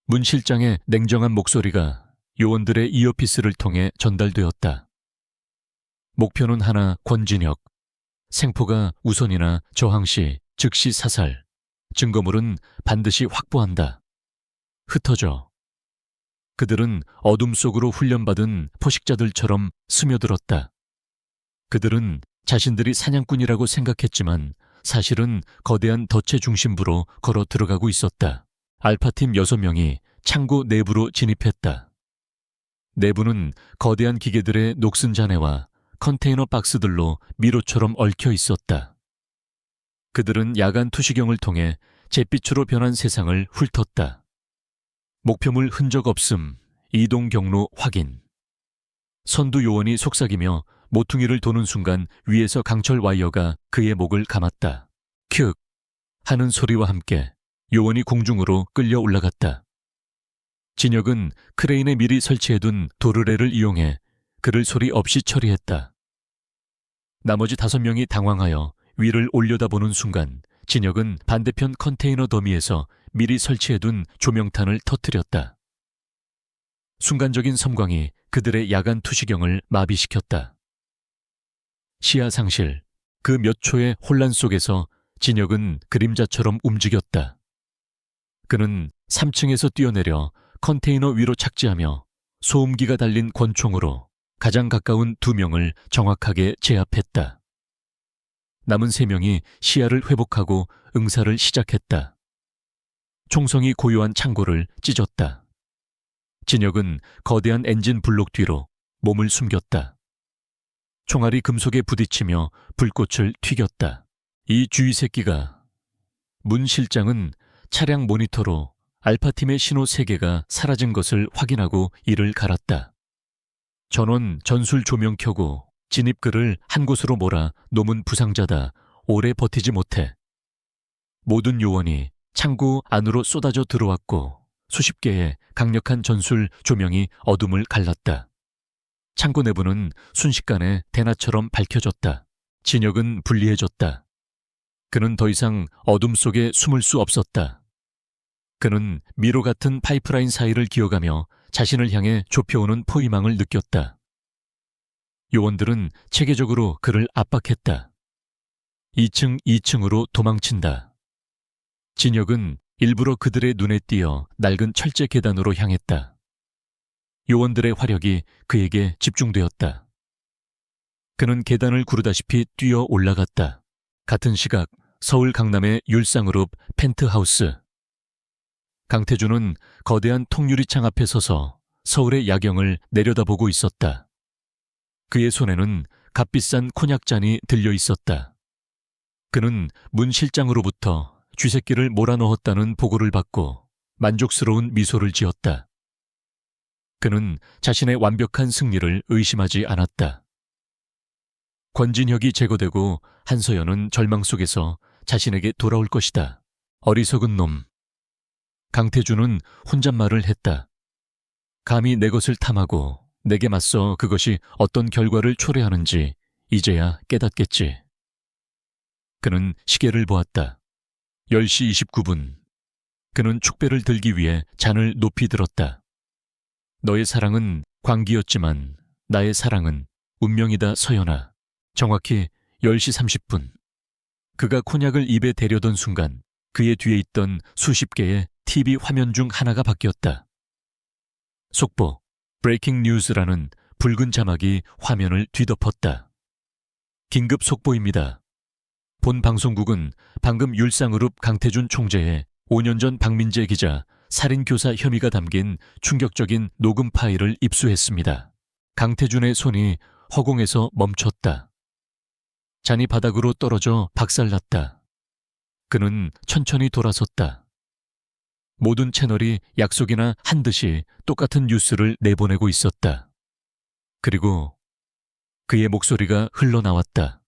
문 실장의 냉정한 목소리가 요원들의 이어피스를 통해 전달되었다. 목표는 하나, 권진혁. 생포가 우선이나 저항 시 즉시 사살. 증거물은 반드시 확보한다. 흩어져. 그들은 어둠 속으로 훈련받은 포식자들처럼 스며들었다. 그들은 자신들이 사냥꾼이라고 생각했지만 사실은 거대한 덫의 중심부로 걸어 들어가고 있었다. 알파팀 6명이 창고 내부로 진입했다. 내부는 거대한 기계들의 녹슨 잔해와 컨테이너 박스들로 미로처럼 얽혀 있었다. 그들은 야간 투시경을 통해 잿빛으로 변한 세상을 훑었다. 목표물 흔적 없음, 이동 경로 확인. 선두 요원이 속삭이며 모퉁이를 도는 순간 위에서 강철 와이어가 그의 목을 감았다. 큐 하는 소리와 함께 요원이 공중으로 끌려 올라갔다. 진혁은 크레인에 미리 설치해둔 도르래를 이용해 그를 소리 없이 처리했다. 나머지 5명이 당황하여 위를 올려다보는 순간 진혁은 반대편 컨테이너 더미에서 미리 설치해둔 조명탄을 터뜨렸다. 순간적인 섬광이 그들의 야간 투시경을 마비시켰다. 시야 상실, 그 몇 초의 혼란 속에서 진혁은 그림자처럼 움직였다. 그는 3층에서 뛰어내려 컨테이너 위로 착지하며 소음기가 달린 권총으로 가장 가까운 2명을 정확하게 제압했다. 남은 3명이 시야를 회복하고 응사를 시작했다. 총성이 고요한 창고를 찢었다. 진혁은 거대한 엔진 블록 뒤로 몸을 숨겼다. 총알이 금속에 부딪히며 불꽃을 튀겼다. 이 쥐 새끼가. 문 실장은 차량 모니터로 알파팀의 신호 3개가 사라진 것을 확인하고 이를 갈았다. 전원 전술 조명 켜고 진입글을 한 곳으로 몰아 놈은 부상자다. 오래 버티지 못해. 모든 요원이 창고 안으로 쏟아져 들어왔고 수십 개의 강력한 전술 조명이 어둠을 갈랐다. 창고 내부는 순식간에 대낮처럼 밝혀졌다. 진혁은 불리해졌다. 그는 더 이상 어둠 속에 숨을 수 없었다. 그는 미로 같은 파이프라인 사이를 기어가며 자신을 향해 좁혀오는 포위망을 느꼈다. 요원들은 체계적으로 그를 압박했다. 2층으로 도망친다. 진혁은 일부러 그들의 눈에 띄어 낡은 철제 계단으로 향했다. 요원들의 화력이 그에게 집중되었다. 그는 계단을 구르다시피 뛰어 올라갔다. 같은 시각 서울 강남의 율상그룹 펜트하우스. 강태준은 거대한 통유리창 앞에 서서 서울의 야경을 내려다보고 있었다. 그의 손에는 값비싼 콘약잔이 들려 있었다. 그는 문 실장으로부터 쥐새끼를 몰아넣었다는 보고를 받고 만족스러운 미소를 지었다. 그는 자신의 완벽한 승리를 의심하지 않았다. 권진혁이 제거되고 한서연은 절망 속에서 자신에게 돌아올 것이다. 어리석은 놈. 강태준은 혼잣말을 했다. 감히 내 것을 탐하고 내게 맞서 그것이 어떤 결과를 초래하는지 이제야 깨닫겠지. 그는 시계를 보았다. 10시 29분. 그는 축배를 들기 위해 잔을 높이 들었다. 너의 사랑은 광기였지만 나의 사랑은 운명이다, 서연아. 정확히 10시 30분. 그가 콘약을 입에 대려던 순간 그의 뒤에 있던 수십 개의 TV 화면 중 하나가 바뀌었다. 속보, 브레이킹 뉴스라는 붉은 자막이 화면을 뒤덮었다. 긴급 속보입니다. 본 방송국은 방금 율상그룹 강태준 총재의 5년 전 박민재 기자 살인교사 혐의가 담긴 충격적인 녹음 파일을 입수했습니다. 강태준의 손이 허공에서 멈췄다. 잔이 바닥으로 떨어져 박살났다. 그는 천천히 돌아섰다. 모든 채널이 약속이나 한 듯이 똑같은 뉴스를 내보내고 있었다. 그리고 그의 목소리가 흘러나왔다.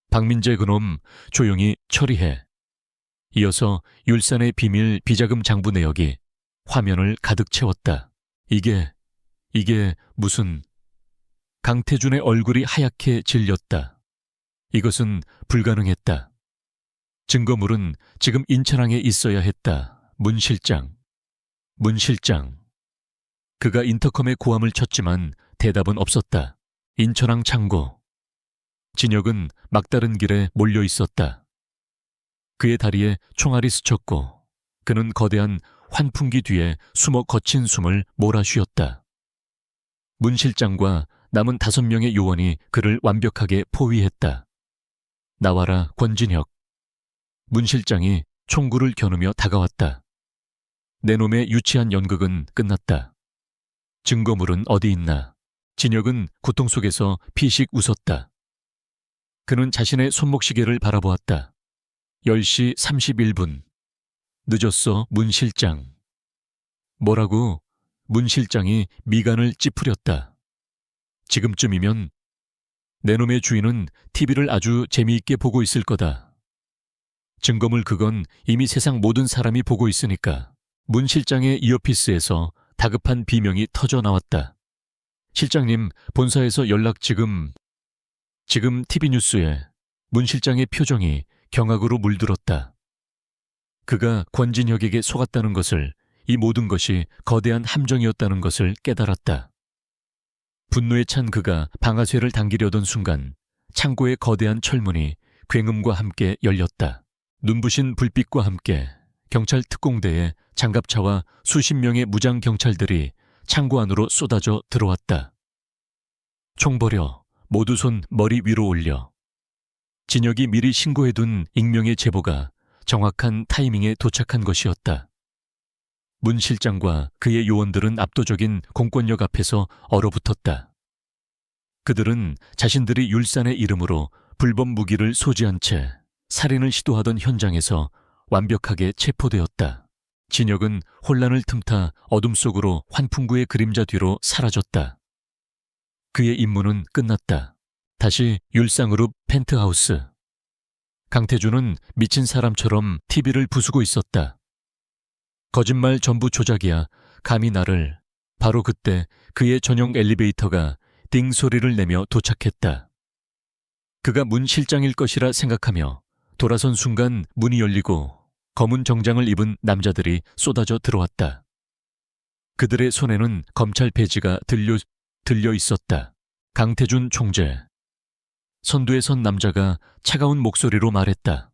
박민재 그놈 조용히 처리해. 이어서 율산의 비밀 비자금 장부 내역이 화면을 가득 채웠다. 이게 무슨... 강태준의 얼굴이 하얗게 질렸다. 이것은 불가능했다. 증거물은 지금 인천항에 있어야 했다. 문 실장. 그가 인터컴에 고함을 쳤지만 대답은 없었다. 인천항 창고. 진혁은 막다른 길에 몰려 있었다. 그의 다리에 총알이 스쳤고 그는 거대한 환풍기 뒤에 숨어 거친 숨을 몰아쉬었다. 문 실장과 남은 5명의 요원이 그를 완벽하게 포위했다. 나와라, 권진혁. 문 실장이 총구를 겨누며 다가왔다. 내 놈의 유치한 연극은 끝났다. 증거물은 어디 있나? 진혁은 고통 속에서 피식 웃었다. 그는 자신의 손목시계를 바라보았다. 10시 31분. 늦었어, 문 실장. 뭐라고? 문 실장이 미간을 찌푸렸다. 지금쯤이면 내 놈의 주인은 TV를 아주 재미있게 보고 있을 거다. 증거물 그건 이미 세상 모든 사람이 보고 있으니까. 문 실장의 이어피스에서 다급한 비명이 터져 나왔다. 실장님, 본사에서 연락 지금 TV 뉴스에. 문 실장의 표정이 경악으로 물들었다. 그가 권진혁에게 속았다는 것을, 이 모든 것이 거대한 함정이었다는 것을 깨달았다. 분노에 찬 그가 방아쇠를 당기려던 순간 창고의 거대한 철문이 굉음과 함께 열렸다. 눈부신 불빛과 함께 경찰 특공대의 장갑차와 수십 명의 무장 경찰들이 창고 안으로 쏟아져 들어왔다. 총 버려. 모두 손 머리 위로 올려. 진혁이 미리 신고해둔 익명의 제보가 정확한 타이밍에 도착한 것이었다. 문 실장과 그의 요원들은 압도적인 공권력 앞에서 얼어붙었다. 그들은 자신들이 율산의 이름으로 불법 무기를 소지한 채 살인을 시도하던 현장에서 완벽하게 체포되었다. 진혁은 혼란을 틈타 어둠 속으로 환풍구의 그림자 뒤로 사라졌다. 그의 임무는 끝났다. 다시 율상그룹 펜트하우스. 강태준은 미친 사람처럼 TV를 부수고 있었다. 거짓말 전부 조작이야. 감히 나를. 바로 그때 그의 전용 엘리베이터가 띵 소리를 내며 도착했다. 그가 문 실장일 것이라 생각하며 돌아선 순간 문이 열리고 검은 정장을 입은 남자들이 쏟아져 들어왔다. 그들의 손에는 검찰 배지가 들려 있었다. 강태준 총재. 선두에 선 남자가 차가운 목소리로 말했다.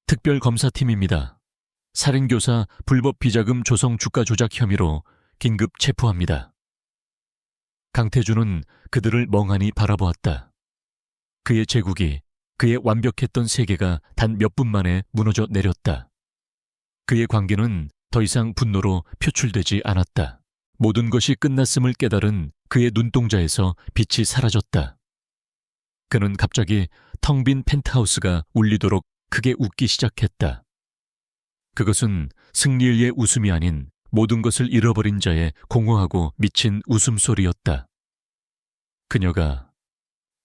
특별검사팀입니다. 살인교사 불법 비자금 조성 주가 조작 혐의로 긴급 체포합니다. 강태준은 그들을 멍하니 바라보았다. 그의 제국이, 그의 완벽했던 세계가 단 몇 분 만에 무너져 내렸다. 그의 관계는 더 이상 분노로 표출되지 않았다. 모든 것이 끝났음을 깨달은 그의 눈동자에서 빛이 사라졌다. 그는 갑자기 텅 빈 펜트하우스가 울리도록 크게 웃기 시작했다. 그것은 승리의 웃음이 아닌 모든 것을 잃어버린 자의 공허하고 미친 웃음소리였다. 그녀가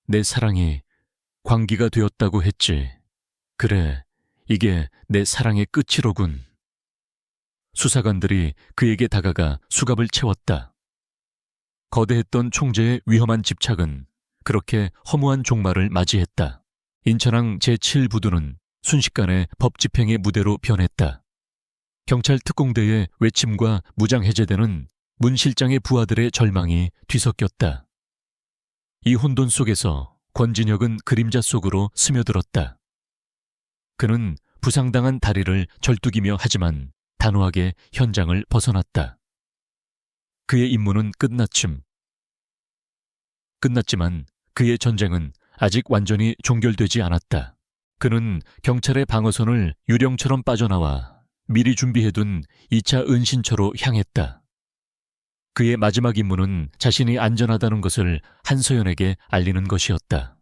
내 사랑이 광기가 되었다고 했지. 그래, 이게 내 사랑의 끝이로군. 수사관들이 그에게 다가가 수갑을 채웠다. 거대했던 총재의 위험한 집착은 그렇게 허무한 종말을 맞이했다. 인천항 제7부두는 순식간에 법 집행의 무대로 변했다. 경찰 특공대의 외침과 무장 해제되는 문 실장의 부하들의 절망이 뒤섞였다. 이 혼돈 속에서 권진혁은 그림자 속으로 스며들었다. 그는 부상당한 다리를 절뚝이며 하지만 단호하게 현장을 벗어났다. 그의 임무는 끝났지만 그의 전쟁은 아직 완전히 종결되지 않았다. 그는 경찰의 방어선을 유령처럼 빠져나와 미리 준비해둔 2차 은신처로 향했다. 그의 마지막 임무는 자신이 안전하다는 것을 한서연에게 알리는 것이었다.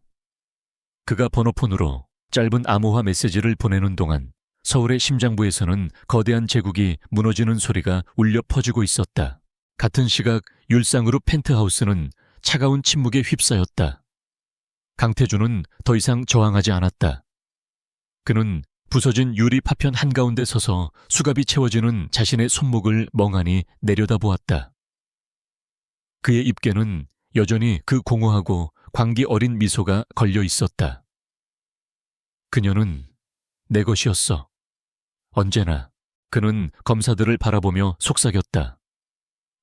그가 번호폰으로 짧은 암호화 메시지를 보내는 동안 서울의 심장부에서는 거대한 제국이 무너지는 소리가 울려 퍼지고 있었다. 같은 시각 율상그룹 펜트하우스는 차가운 침묵에 휩싸였다. 강태준은 더 이상 저항하지 않았다. 그는 부서진 유리 파편 한가운데 서서 수갑이 채워지는 자신의 손목을 멍하니 내려다보았다. 그의 입계는 여전히 그 공허하고 광기 어린 미소가 걸려 있었다. 그녀는 내 것이었어. 언제나. 그는 검사들을 바라보며 속삭였다.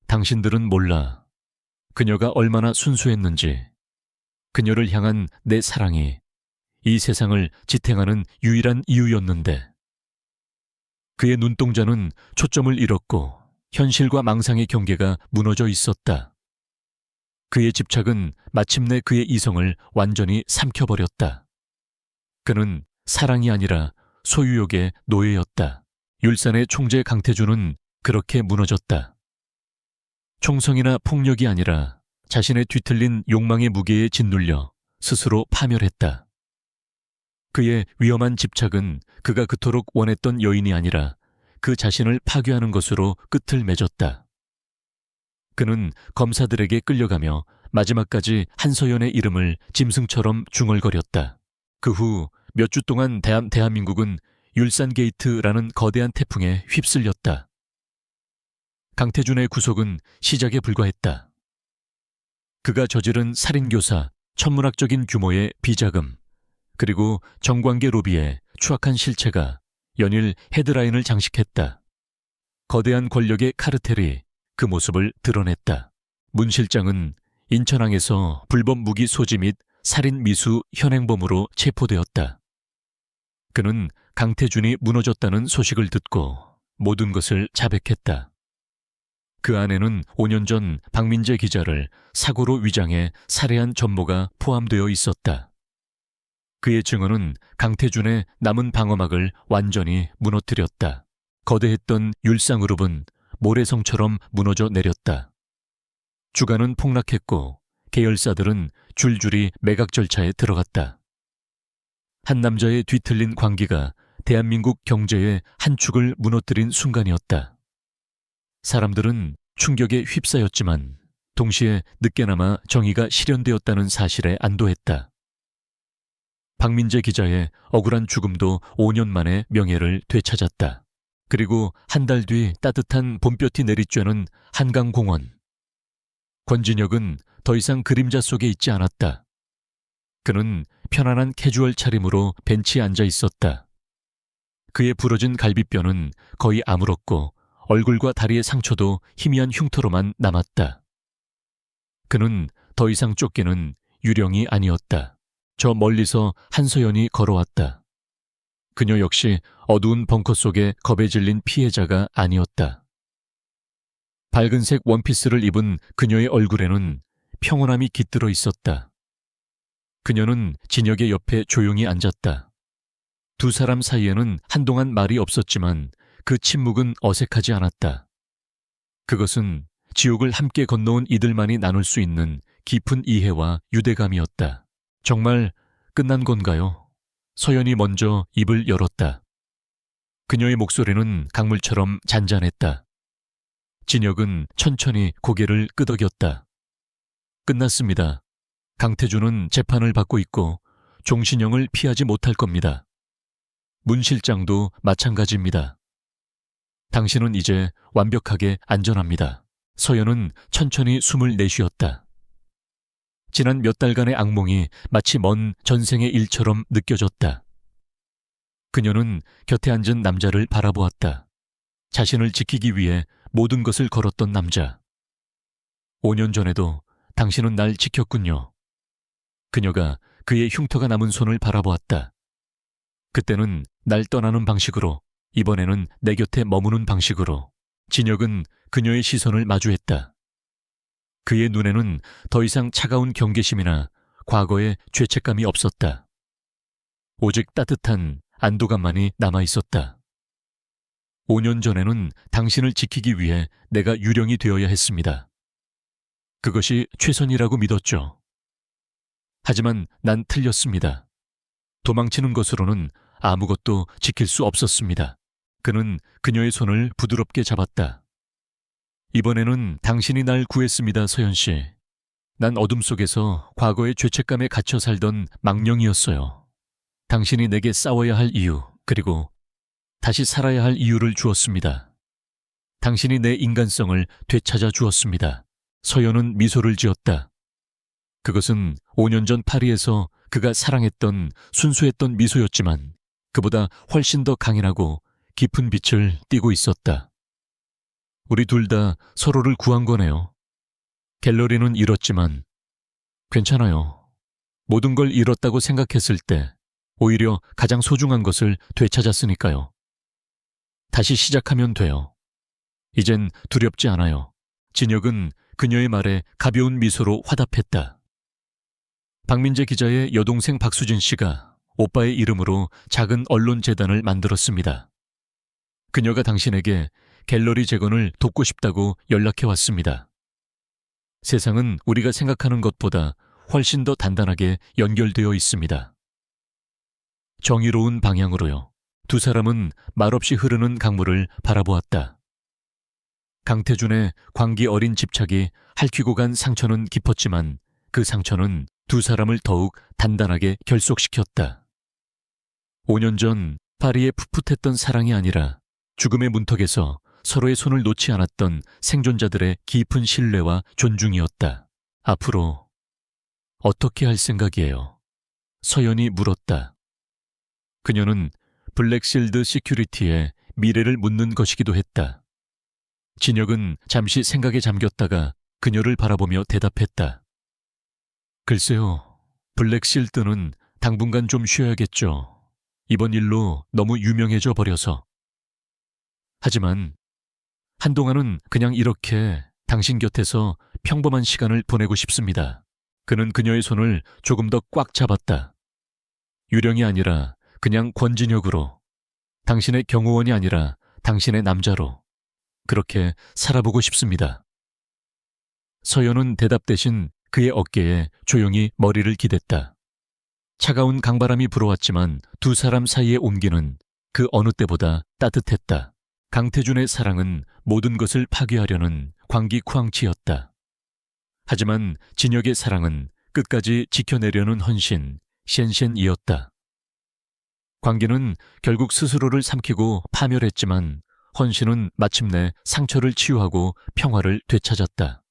당신들은 몰라. 그녀가 얼마나 순수했는지. 그녀를 향한 내 사랑이 이 세상을 지탱하는 유일한 이유였는데. 그의 눈동자는 초점을 잃었고 현실과 망상의 경계가 무너져 있었다. 그의 집착은 마침내 그의 이성을 완전히 삼켜버렸다. 그는 사랑이 아니라 소유욕의 노예였다. 율산의 총재 강태준은 그렇게 무너졌다. 총성이나 폭력이 아니라 자신의 뒤틀린 욕망의 무게에 짓눌려 스스로 파멸했다. 그의 위험한 집착은 그가 그토록 원했던 여인이 아니라 그 자신을 파괴하는 것으로 끝을 맺었다. 그는 검사들에게 끌려가며 마지막까지 한서연의 이름을 짐승처럼 중얼거렸다. 그 후 몇 주 동안 대한민국은 율산게이트라는 거대한 태풍에 휩쓸렸다. 강태준의 구속은 시작에 불과했다. 그가 저지른 살인교사, 천문학적인 규모의 비자금, 그리고 정관계 로비의 추악한 실체가 연일 헤드라인을 장식했다. 거대한 권력의 카르텔이 그 모습을 드러냈다. 문 실장은 인천항에서 불법 무기 소지 및 살인 미수 현행범으로 체포되었다. 그는 강태준이 무너졌다는 소식을 듣고 모든 것을 자백했다. 그 안에는 5년 전 박민재 기자를 사고로 위장해 살해한 전모가 포함되어 있었다. 그의 증언은 강태준의 남은 방어막을 완전히 무너뜨렸다. 거대했던 율상그룹은 모래성처럼 무너져 내렸다. 주가는 폭락했고 계열사들은 줄줄이 매각 절차에 들어갔다. 한 남자의 뒤틀린 광기가 대한민국 경제의 한 축을 무너뜨린 순간이었다. 사람들은 충격에 휩싸였지만 동시에 늦게나마 정의가 실현되었다는 사실에 안도했다. 박민재 기자의 억울한 죽음도 5년 만에 명예를 되찾았다. 그리고 한 달 뒤 따뜻한 봄볕이 내리쬐는 한강공원. 권진혁은 더 이상 그림자 속에 있지 않았다. 그는 편안한 캐주얼 차림으로 벤치에 앉아 있었다. 그의 부러진 갈비뼈는 거의 아물었고 얼굴과 다리의 상처도 희미한 흉터로만 남았다. 그는 더 이상 쫓기는 유령이 아니었다. 저 멀리서 한서연이 걸어왔다. 그녀 역시 어두운 벙커 속에 겁에 질린 피해자가 아니었다. 밝은색 원피스를 입은 그녀의 얼굴에는 평온함이 깃들어 있었다. 그녀는 진혁의 옆에 조용히 앉았다. 두 사람 사이에는 한동안 말이 없었지만 그 침묵은 어색하지 않았다. 그것은 지옥을 함께 건너온 이들만이 나눌 수 있는 깊은 이해와 유대감이었다. 정말 끝난 건가요? 서연이 먼저 입을 열었다. 그녀의 목소리는 강물처럼 잔잔했다. 진혁은 천천히 고개를 끄덕였다. 끝났습니다. 강태준은 재판을 받고 있고 종신형을 피하지 못할 겁니다. 문 실장도 마찬가지입니다. 당신은 이제 완벽하게 안전합니다. 서연은 천천히 숨을 내쉬었다. 지난 몇 달간의 악몽이 마치 먼 전생의 일처럼 느껴졌다. 그녀는 곁에 앉은 남자를 바라보았다. 자신을 지키기 위해 모든 것을 걸었던 남자. 5년 전에도 당신은 날 지켰군요. 그녀가 그의 흉터가 남은 손을 바라보았다. 그때는 날 떠나는 방식으로, 이번에는 내 곁에 머무는 방식으로. 진혁은 그녀의 시선을 마주했다. 그의 눈에는 더 이상 차가운 경계심이나 과거의 죄책감이 없었다. 오직 따뜻한 안도감만이 남아있었다. 5년 전에는 당신을 지키기 위해 내가 유령이 되어야 했습니다. 그것이 최선이라고 믿었죠. 하지만 난 틀렸습니다. 도망치는 것으로는 아무것도 지킬 수 없었습니다. 그는 그녀의 손을 부드럽게 잡았다. 이번에는 당신이 날 구했습니다, 서연 씨. 난 어둠 속에서 과거의 죄책감에 갇혀 살던 망령이었어요. 당신이 내게 싸워야 할 이유, 그리고 다시 살아야 할 이유를 주었습니다. 당신이 내 인간성을 되찾아 주었습니다. 서연은 미소를 지었다. 그것은 5년 전 파리에서 그가 사랑했던 순수했던 미소였지만 그보다 훨씬 더 강인하고 깊은 빛을 띠고 있었다. 우리 둘 다 서로를 구한 거네요. 갤러리는 잃었지만 괜찮아요. 모든 걸 잃었다고 생각했을 때 오히려 가장 소중한 것을 되찾았으니까요. 다시 시작하면 돼요. 이젠 두렵지 않아요. 진혁은 그녀의 말에 가벼운 미소로 화답했다. 박민재 기자의 여동생 박수진 씨가 오빠의 이름으로 작은 언론재단을 만들었습니다. 그녀가 당신에게 갤러리 재건을 돕고 싶다고 연락해 왔습니다. 세상은 우리가 생각하는 것보다 훨씬 더 단단하게 연결되어 있습니다. 정의로운 방향으로요. 두 사람은 말없이 흐르는 강물을 바라보았다. 강태준의 광기 어린 집착이 핥히고 간 상처는 깊었지만 그 상처는 두 사람을 더욱 단단하게 결속시켰다. 5년 전 파리의 풋풋했던 사랑이 아니라 죽음의 문턱에서 서로의 손을 놓지 않았던 생존자들의 깊은 신뢰와 존중이었다. 앞으로 어떻게 할 생각이에요? 서연이 물었다. 그녀는 블랙실드 시큐리티의 미래를 묻는 것이기도 했다. 진혁은 잠시 생각에 잠겼다가 그녀를 바라보며 대답했다. 글쎄요, 블랙실드는 당분간 좀 쉬어야겠죠. 이번 일로 너무 유명해져 버려서. 하지만 한동안은 그냥 이렇게 당신 곁에서 평범한 시간을 보내고 싶습니다. 그는 그녀의 손을 조금 더 꽉 잡았다. 유령이 아니라 그냥 권진혁으로, 당신의 경호원이 아니라 당신의 남자로 그렇게 살아보고 싶습니다. 서연은 대답 대신 그의 어깨에 조용히 머리를 기댔다. 차가운 강바람이 불어왔지만 두 사람 사이의 온기는 그 어느 때보다 따뜻했다. 강태준의 사랑은 모든 것을 파괴하려는 광기쿠앙치였다. 하지만 진혁의 사랑은 끝까지 지켜내려는 헌신, 셴셴이었다. 광기는 결국 스스로를 삼키고 파멸했지만 헌신은 마침내 상처를 치유하고 평화를 되찾았다.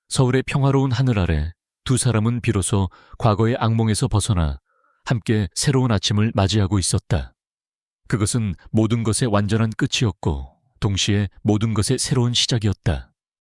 서울의 평화로운 하늘 아래 두 사람은 비로소 과거의 악몽에서 벗어나 함께 새로운 아침을 맞이하고 있었다. 그것은 모든 것의 완전한 끝이었고 동시에 모든 것의 새로운 시작이었다.